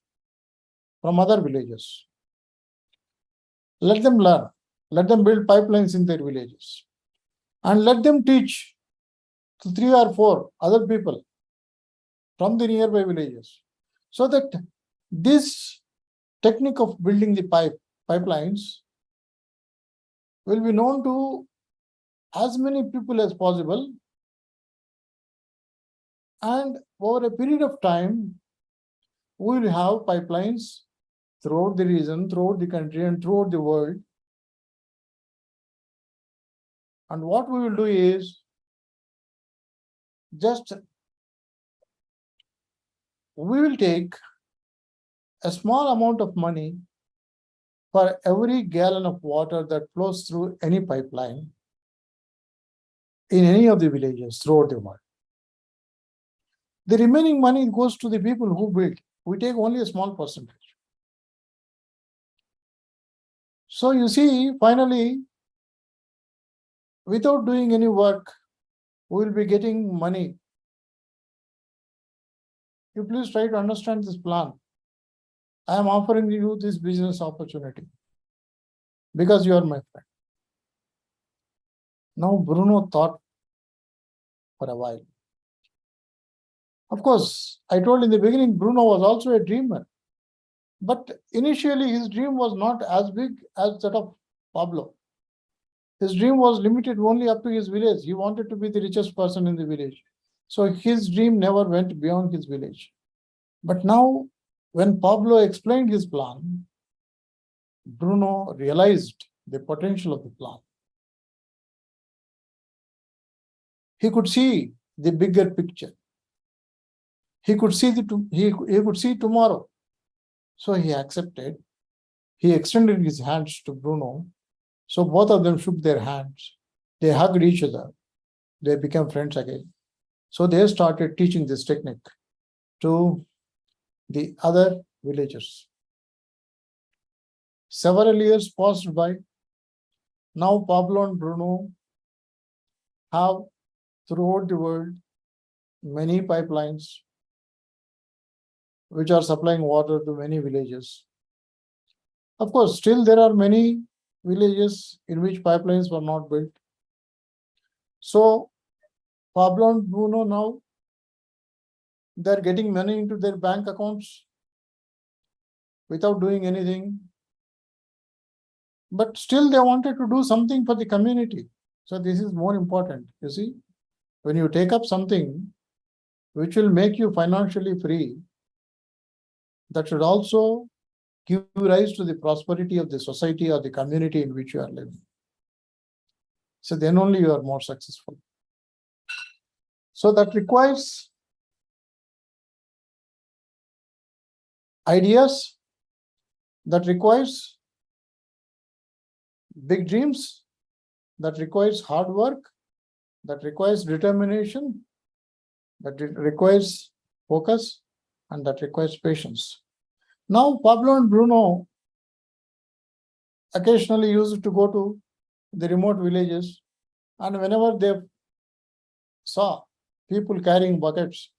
Speaker 2: from other villages. Let them learn. Let them build pipelines in their villages. And let them teach to 3 or 4 other people from the nearby villages. So that this technique of building the pipelines will be known to as many people as possible. And over a period of time, we will have pipelines throughout the region, throughout the country, and throughout the world. And what we will do is just we will take a small amount of money for every gallon of water that flows through any pipeline in any of the villages throughout the world. The remaining money goes to the people who build. We take only a small percentage. So you see, finally, without doing any work, we will be getting money. You please try to understand this plan. I am offering you this business opportunity because you are my friend. Now Bruno thought for a while. Of course, I told in the beginning, Bruno was also a dreamer. But initially, his dream was not as big as that of Pablo. His dream was limited only up to his village. He wanted to be the richest person in the village. So his dream never went beyond his village. But now, when Pablo explained his plan, Bruno realized the potential of the plan. He could see the bigger picture. He could see he could see tomorrow. So he accepted. He extended his hands to Bruno. So both of them shook their hands. They hugged each other. They became friends again. So they started teaching this technique to the other villagers. Several years passed by. Now Pablo and Bruno have throughout the world many pipelines which are supplying water to many villages. Of course, still there are many villages in which pipelines were not built. So Pablo and Bruno now, they're getting money into their bank accounts without doing anything. But still they wanted to do something for the community. So this is more important. You see, when you take up something which will make you financially free, that should also give rise to the prosperity of the society or the community in which you are living. So then only you are more successful. So that requires ideas, that requires big dreams, that requires hard work, that requires determination, that requires focus, and that requires patience. Now Pablo and Bruno occasionally used to go to the remote villages, and whenever they saw people carrying buckets,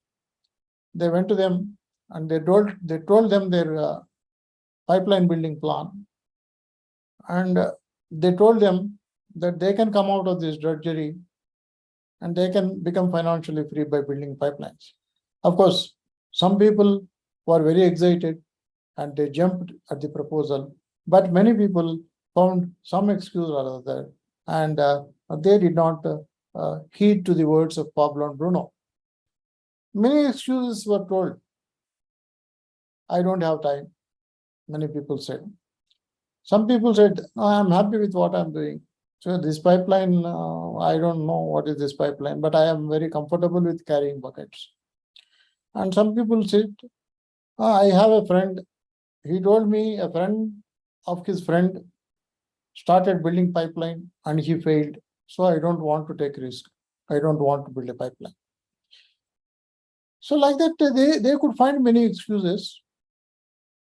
Speaker 2: they went to them and they told them their pipeline building plan, and they told them that they can come out of this drudgery and they can become financially free by building pipelines. Of course, some people were very excited and they jumped at the proposal, but many people found some excuse or other, and they did not heed to the words of Pablo and Bruno. Many excuses were told. I don't have time, many people said. Some people said, no, I'm happy with what I'm doing. So this pipeline, I don't know what is this pipeline, but I am very comfortable with carrying buckets. And some people said, I have a friend. He told me a friend of his friend started building pipeline and he failed. So I don't want to take risk. I don't want to build a pipeline. So like that, they could find many excuses.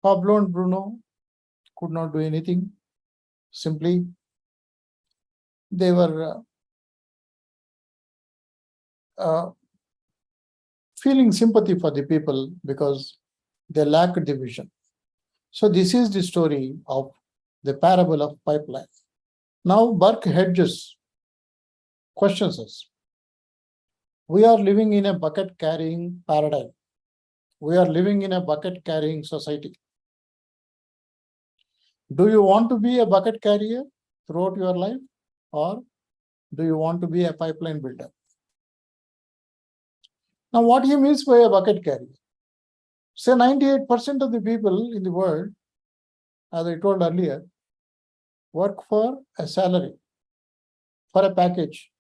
Speaker 2: Pablo and Bruno could not do anything. Simply, they were feeling sympathy for the people because They lack the vision. So this is the story of the parable of pipeline. Now Burke Hedges questions us. We are living in a bucket carrying paradigm. We are living in a bucket carrying society. Do you want to be a bucket carrier throughout your life, or do you want to be a pipeline builder? Now, what he means by a bucket carrier? Say 98% of the people in the world, as I told earlier, work for a salary, for a package.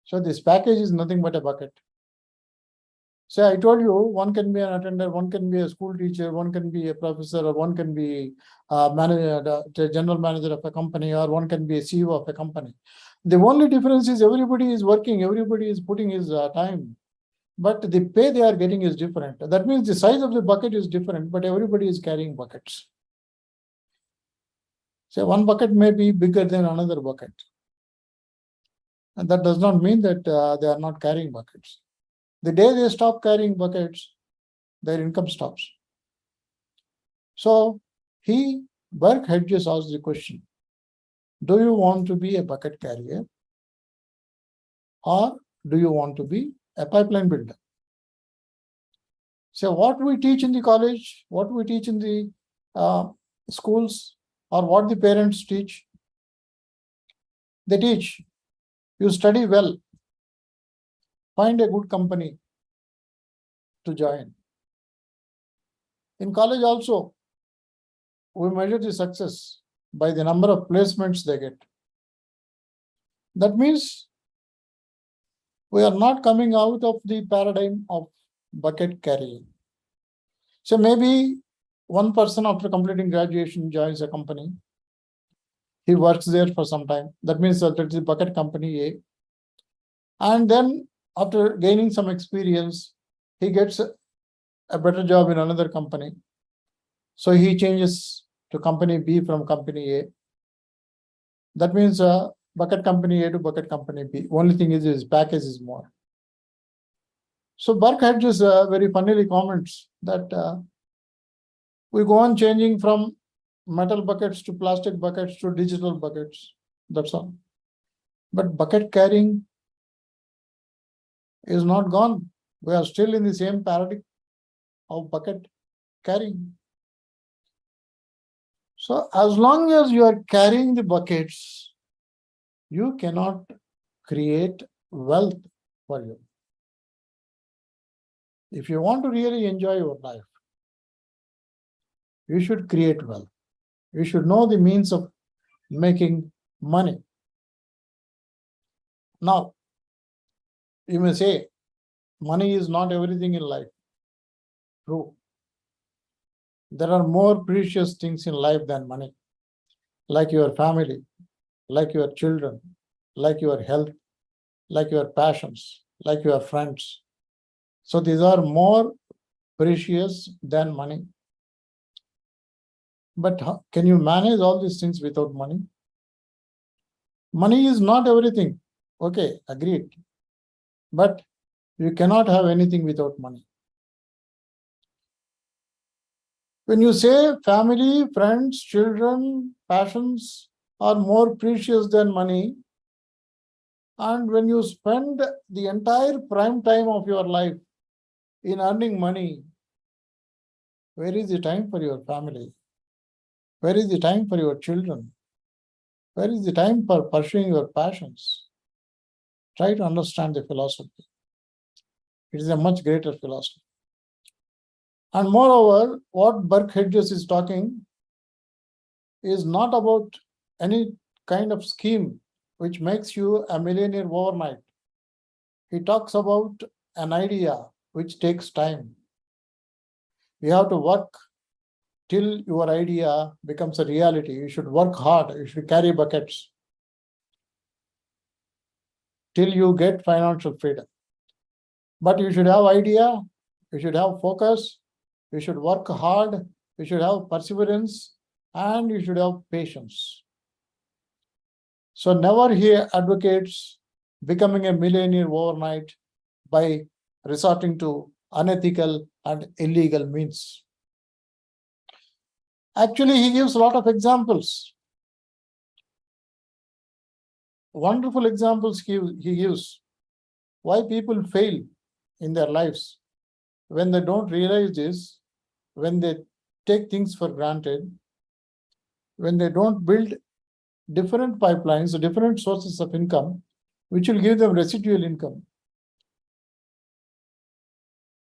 Speaker 2: So this package is nothing but a bucket. Say I told you, one can be an attendant, one can be a school teacher, one can be a professor, or one can be a manager, the general manager of a company, or one can be a CEO of a company. The only difference is everybody is working, everybody is putting his time, but the pay they are getting is different. That means the size of the bucket is different, but everybody is carrying buckets. So one bucket may be bigger than another bucket. And that does not mean that they are not carrying buckets. The day they stop carrying buckets, their income stops. So Burke Hedges asked the question, do you want to be a bucket carrier, or do you want to be a pipeline builder? So what we teach in the college, what we teach in the schools, or what the parents teach, they teach you study well, find a good company to join. In college also, we measure the success by the number of placements they get. That means we are not coming out of the paradigm of bucket carrying. So maybe one person after completing graduation joins a company. He works there for some time. That means that it's the bucket company A. And then after gaining some experience, he gets a better job in another company. So he changes to company B from company A. That means bucket company A to bucket company B. Only thing is his package is more. So Burke had just very funnily comments that we go on changing from metal buckets to plastic buckets to digital buckets. That's all. But bucket carrying is not gone. We are still in the same paradigm of bucket carrying. So as long as you are carrying the buckets, you cannot create wealth for you. If you want to really enjoy your life, you should create wealth. You should know the means of making money. Now, you may say, money is not everything in life. True. There are more precious things in life than money, like your family, like your children, like your health, like your passions, like your friends. So these are more precious than money. But can you manage all these things without money? Money is not everything. Okay, agreed. But you cannot have anything without money. When you say family, friends, children, passions are more precious than money, and when you spend the entire prime time of your life in earning money, where is the time for your family? Where is the time for your children? Where is the time for pursuing your passions? Try to understand the philosophy. It is a much greater philosophy. And moreover, what Burke Hedges is talking is not about any kind of scheme which makes you a millionaire overnight. He talks about an idea which takes time. You have to work till your idea becomes a reality. You should work hard. You should carry buckets till you get financial freedom. But you should have idea. You should have focus. You should work hard. You should have perseverance, and you should have patience. So never he advocates becoming a millionaire overnight by resorting to unethical and illegal means. Actually, he gives a lot of examples. Wonderful examples he gives why people fail in their lives when they don't realize this, when they take things for granted, when they don't build different pipelines, different sources of income, which will give them residual income.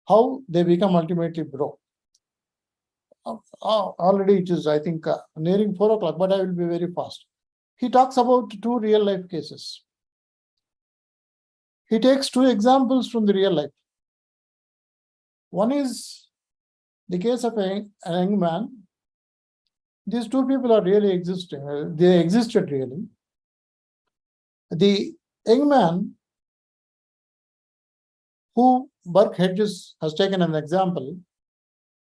Speaker 2: How they become ultimately broke. Already it is, I think, nearing 4 o'clock, but I will be very fast. He talks about 2 real life cases. He takes 2 examples from the real life. One is the case of a young man. These 2 people are really existing. They existed really. The young man who Burke Hedges has taken an example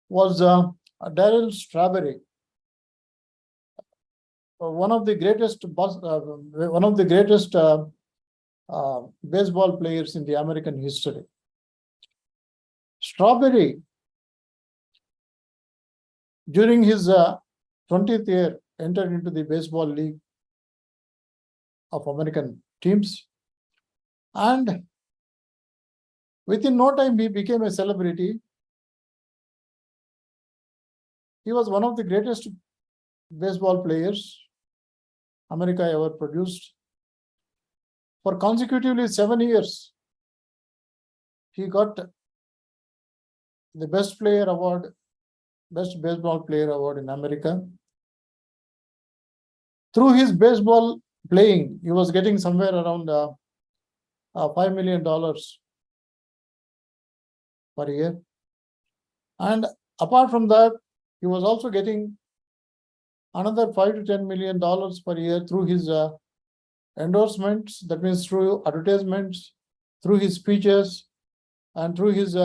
Speaker 2: was Darryl Strawberry, one of the greatest baseball players in the American history. Strawberry, during his 20th year, entered into the baseball league of American teams, and within no time he became a celebrity. He was one of the greatest baseball players America ever produced. For consecutively 7 years, he got the best player award, best baseball player award in America. Through his baseball playing, he was getting somewhere around $5 million per year. And apart from that, he was also getting another $5 to $10 million per year through his endorsements, that means through advertisements, through his speeches, and through his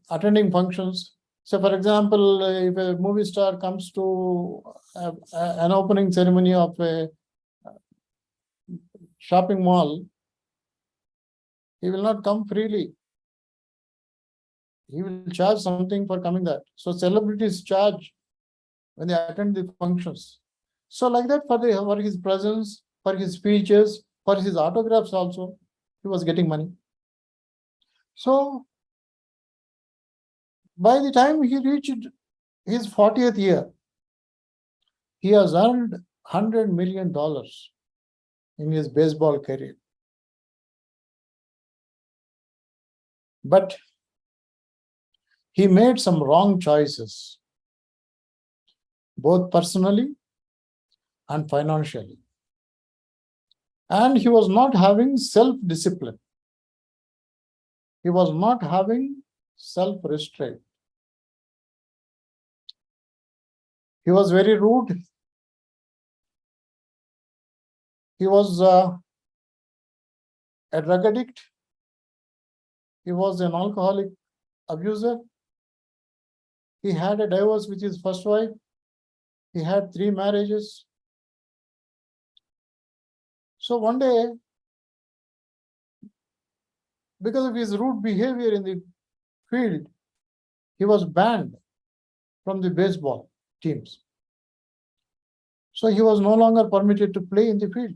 Speaker 2: attending functions. So, for example, if a movie star comes to an opening ceremony of a shopping mall, he will not come freely. He will charge something for coming there. So celebrities charge when they attend the functions. So like that, for his presence, for his speeches, for his autographs also, he was getting money. So by the time he reached his 40th year, he has earned $100 million in his baseball career. But he made some wrong choices, both personally and financially. And he was not having self-discipline. He was not having self-restraint. He was very rude. He was a drug addict. He was an alcoholic abuser. He had a divorce with his first wife. He had 3 marriages. So one day, because of his rude behavior in the field, he was banned from the baseball teams. So he was no longer permitted to play in the field.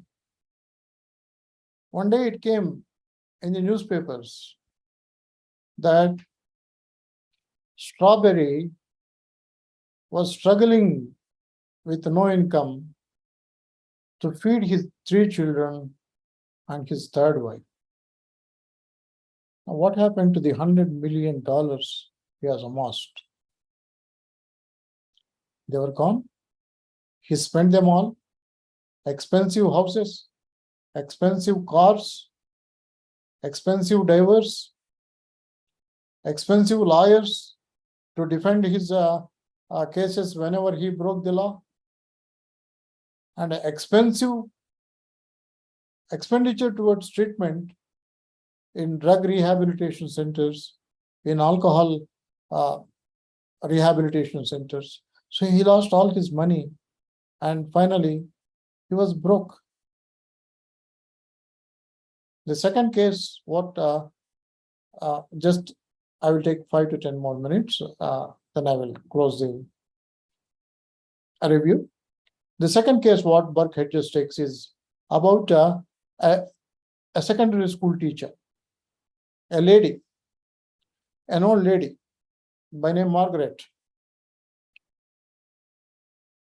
Speaker 2: One day it came in the newspapers that Strawberry was struggling with no income to feed his 3 children and his 3rd wife. Now, what happened to the $100 million he has amassed? They were gone. He spent them all. Expensive houses, expensive cars, expensive divers, expensive lawyers to defend his cases whenever he broke the law, and expensive expenditure towards treatment in drug rehabilitation centers, in alcohol rehabilitation centers. So he lost all his money, and finally he was broke. The second case, what just I will take 5 to 10 more minutes. Then I will close the review. The second case what Burke Hedges takes is about a secondary school teacher, a lady, an old lady by name Margaret.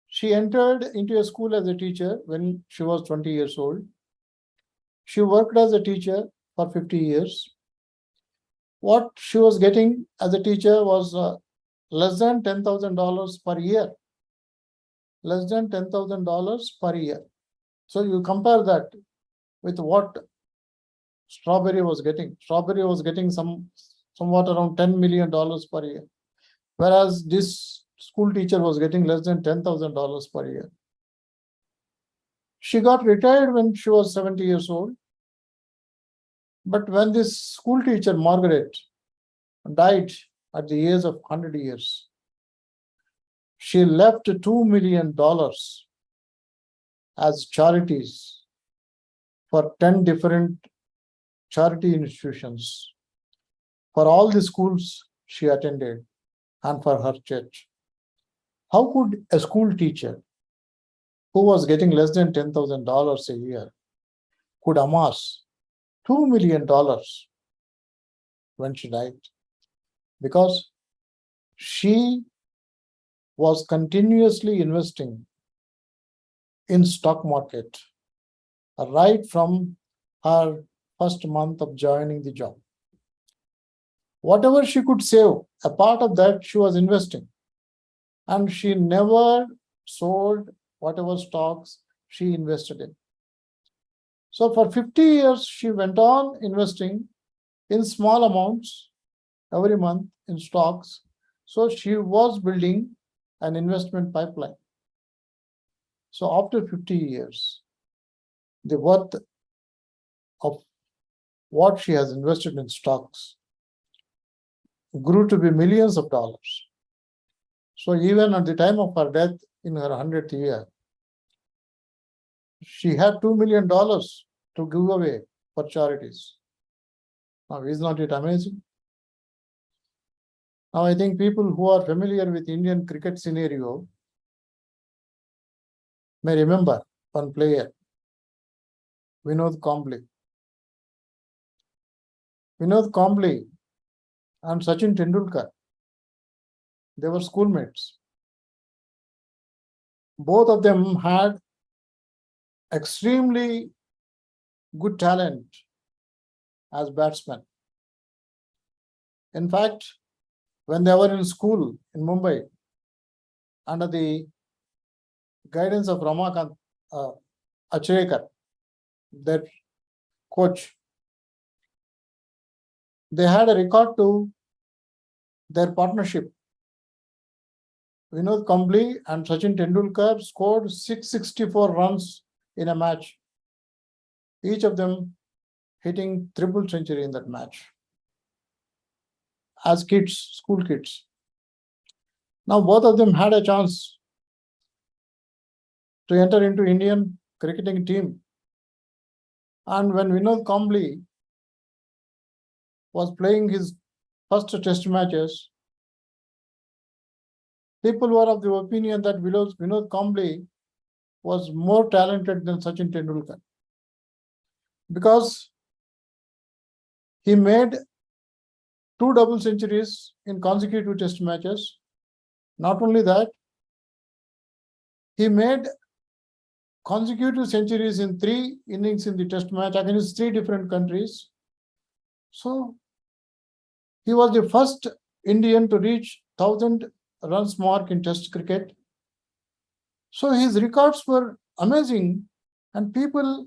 Speaker 2: She entered into a school as a teacher when she was 20 years old. She worked as a teacher for 50 years. What she was getting as a teacher was less than $10,000 per year. Less than $10,000 per year. So you compare that with what Strawberry was getting. Strawberry was getting somewhat around $10 million per year, whereas this school teacher was getting less than $10,000 per year. She got retired when she was 70 years old. But when this school teacher, Margaret, died at the age of 100 years, she left $2 million as charities for 10 different charity institutions, for all the schools she attended, and for her church. How could a school teacher who was getting less than $10,000 a year could amass $2 million when she died? Because she was continuously investing in stock market right from her first month of joining the job. Whatever she could save, a part of that she was investing, and she never sold whatever stocks she invested in. So for 50 years, she went on investing in small amounts every month in stocks. So she was building an investment pipeline. So after 50 years, the worth of what she has invested in stocks grew to be millions of dollars. So even at the time of her death in her 100th year, she had $2 million to give away for charities. Now, is not it amazing? Now, I think people who are familiar with Indian cricket scenario may remember one player, Vinod Kambli. Vinod Kambli and Sachin Tendulkar, they were schoolmates. Both of them had extremely good talent as batsmen. In fact, when they were in school in Mumbai, under the guidance of Ramakant Achrekar, their coach, they had a record to their partnership. Vinod Kambli and Sachin Tendulkar scored 664 runs in a match, each of them hitting triple century in that match as kids, school kids. Now both of them had a chance to enter into Indian cricketing team. And when Vinod Kambli was playing his first test matches, people were of the opinion that Vinod Kambli was more talented than Sachin Tendulkar, because he made 2 double centuries in consecutive test matches. Not only that, he made consecutive centuries in 3 innings in the test match against 3 different countries. So he was the first Indian to reach 1,000 runs mark in test cricket. So his records were amazing, and people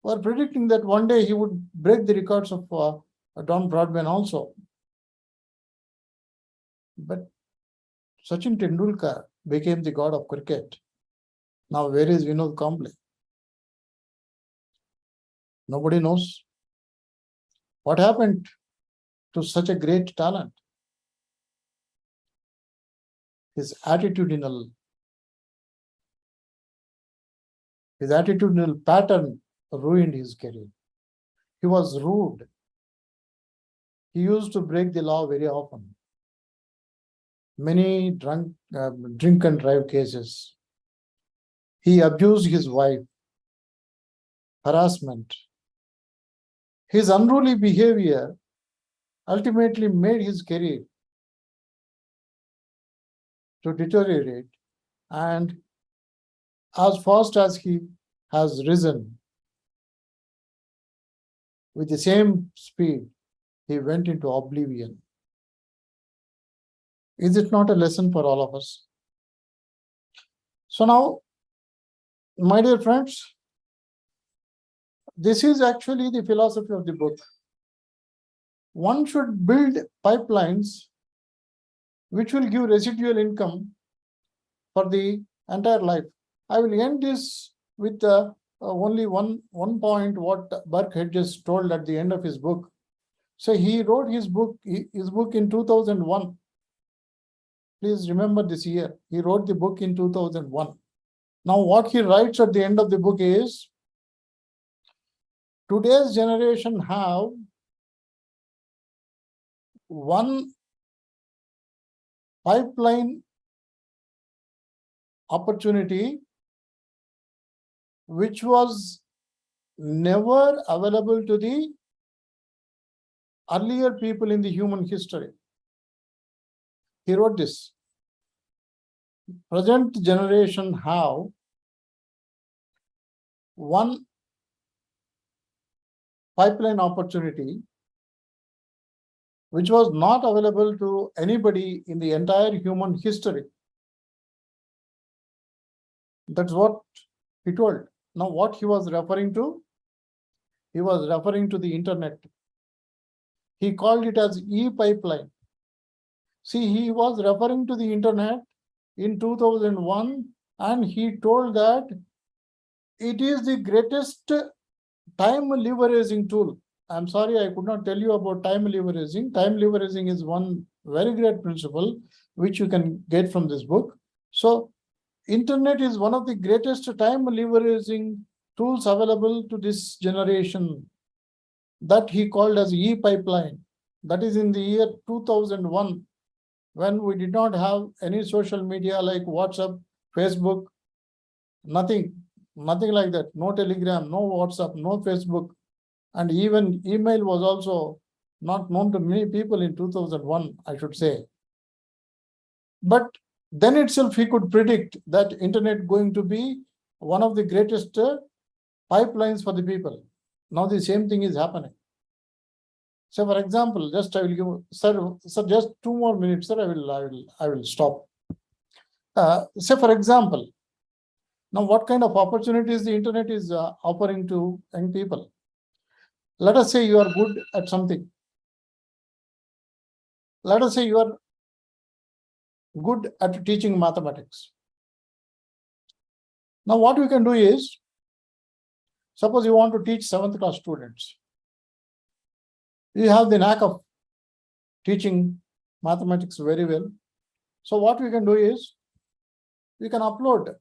Speaker 2: were predicting that one day he would break the records of Don Broadbent also. But Sachin Tendulkar became the god of cricket. Now where is Vinod Kambli? Nobody knows. What happened to such a great talent? His attitudinal pattern ruined his career. He was rude. he used to break the law very often. Many drink and drive cases. He abused his wife, harassment. His unruly behavior ultimately made his career to deteriorate, and as fast as he has risen, with the same speed, he went into oblivion. Is it not a lesson for all of us? So now, my dear friends, this is actually the philosophy of the book. One should build pipelines which will give residual income for the entire life. I will end this with only one point, what Burke had just told at the end of his book. So he wrote his book in 2001. Please remember this year. He wrote the book in 2001. Now what he writes at the end of the book is, today's generation have one pipeline opportunity which was never available to the earlier people in the human history. He wrote this. Present generation have one pipeline opportunity which was not available to anybody in the entire human history. That's what he told. Now, what he was referring to? He was referring to the internet. He called it as e-pipeline. See, he was referring to the internet in 2001, and he told that it is the greatest time leveraging tool. I'm sorry, I could not tell you about time leveraging. Time leveraging is one very great principle which you can get from this book. So, internet is one of the greatest time leveraging tools available to this generation, that he called as e-pipeline. That is in the year 2001, when we did not have any social media like WhatsApp, Facebook, nothing like that. No Telegram, no WhatsApp, no Facebook, and even email was also not known to many people in 2001, I should say. But then itself he could predict that internet going to be one of the greatest pipelines for the people. Now the same thing is happening. So, for example, just I will give sir just 2 more minutes, sir. I will stop. Say, for example, now what kind of opportunities the internet is offering to young people? Let us say you are good at something. Let us say you are good at teaching mathematics. Now, what we can do is, suppose you want to teach 7th class students. You have the knack of teaching mathematics very well. So what we can do is, we can upload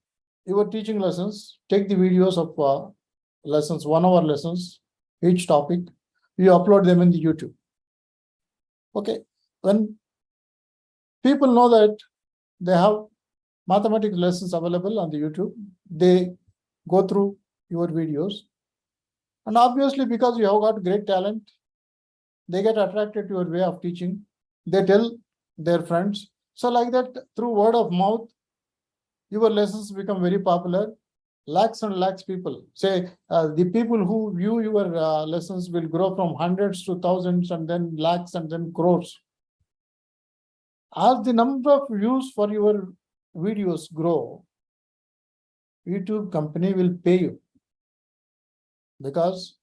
Speaker 2: your teaching lessons, take the videos of lessons, 1 hour lessons, each topic, you upload them in the YouTube. Okay, when people know that they have mathematics lessons available on the YouTube, they go through your videos, and obviously because you have got great talent, they get attracted to your way of teaching. They tell their friends. So like that, through word of mouth, your lessons become very popular. Lakhs and lakhs people. Say the people who view your lessons will grow from hundreds to thousands, and then lakhs, and then crores. As the number of views for your videos grow, YouTube company will pay you, because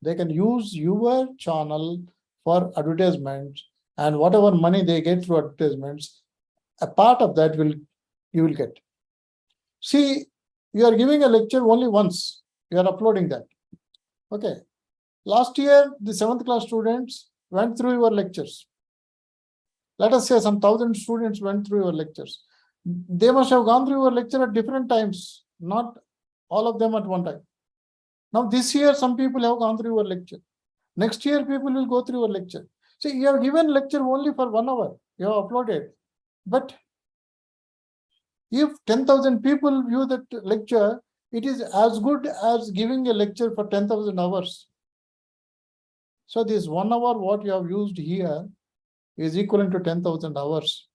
Speaker 2: they can use your channel for advertisements, and whatever money they get through advertisements, a part of that you will get. See, you are giving a lecture only once, you are uploading that. Okay. Last year, the 7th class students went through your lectures. Let us say some 1,000 students went through your lectures. They must have gone through your lecture at different times, not all of them at one time. Now this year, some people have gone through your lecture. Next year, people will go through your lecture. So you have given lecture only for 1 hour, you have uploaded. But if 10,000 people view that lecture, it is as good as giving a lecture for 10,000 hours. So this 1 hour what you have used here is equivalent to 10,000 hours.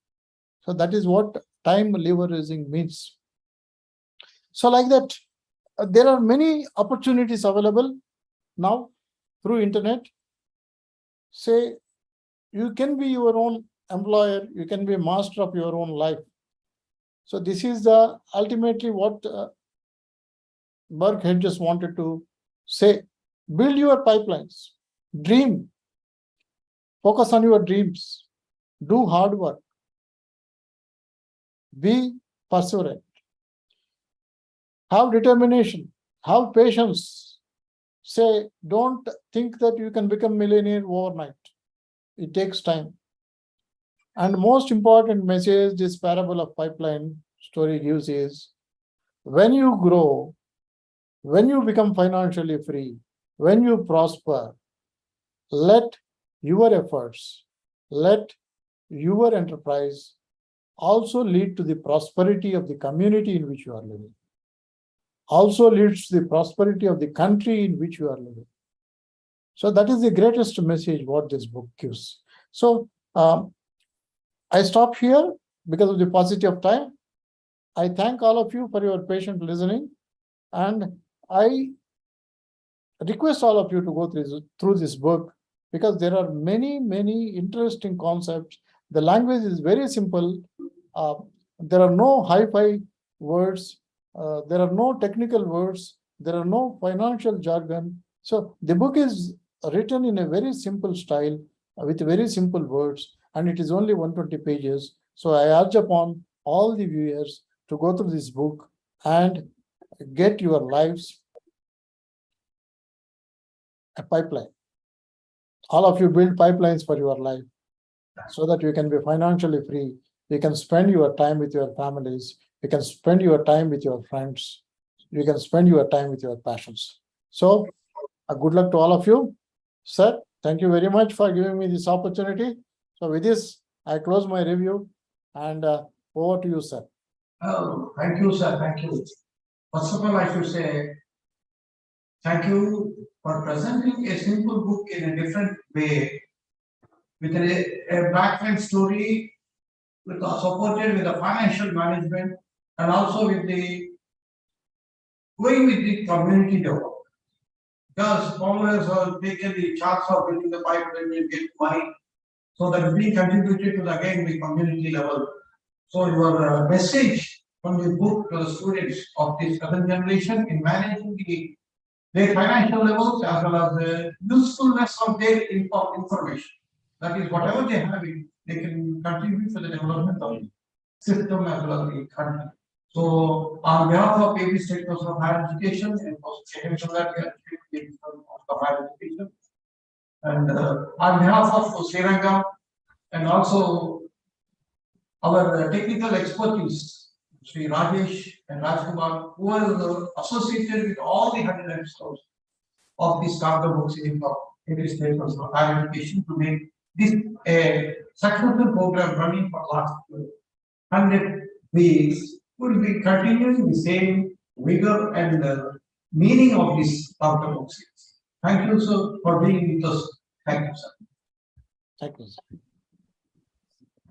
Speaker 2: So that is what time leveraging means. So like that, there are many opportunities available now through internet. Say you can be your own employer, you can be a master of your own life. So this is the ultimately what Burke had just wanted to say. Build your pipelines, dream, focus on your dreams, do hard work, be perseverant, have determination, have patience. Say, don't think that you can become millionaire overnight. It takes time. And most important message this parable of pipeline story gives is, when you grow, when you become financially free, when you prosper, let your efforts, let your enterprise also lead to the prosperity of the community in which you are living, also leads to the prosperity of the country in which you are living. So that is the greatest message what this book gives. So I stop here because of the paucity of time. I thank all of you for your patient listening, and I request all of you to go through this book, because there are many interesting concepts. The language is very simple. There are no hi-fi words. There are no technical words. There are no financial jargon. So the book is written in a very simple style with very simple words, and it is only 120 pages. So I urge upon all the viewers to go through this book and get your lives a pipeline. All of you build pipelines for your life so that you can be financially free. You can spend your time with your families. You can spend your time with your friends. You can spend your time with your passions. So good luck to all of you. Sir, thank you very much for giving me this opportunity. So with this, I close my review, and over to you, sir.
Speaker 1: Oh, thank you, sir. Thank you. First of all, I should say thank you for presenting a simple book in a different way, with a background story, supported with the financial management, and also with the going with the community development. Because followers have taken the chance of building the pipeline and get money, so that we contributed to the again the community level. So your message from the book to the students of this present generation in managing their financial levels, as well as the usefulness of their information. That is, whatever they have, they can contribute to the development of the system as well as the country. So, on behalf of AP State Council of Higher Education and Secretary that we are of Higher Education, and on behalf of Sri Lanka, and also our technical expertise, Sri Rajesh and Rajkumar, who are associated with all the 100 episodes of this Karta books in AP State Council of Higher Education to make this a successful program running for last 100 weeks, will be continuing the same vigor and meaning of this Karta books. Thank you, sir, for being with us. Thank you, sir.
Speaker 2: Thank you, sir.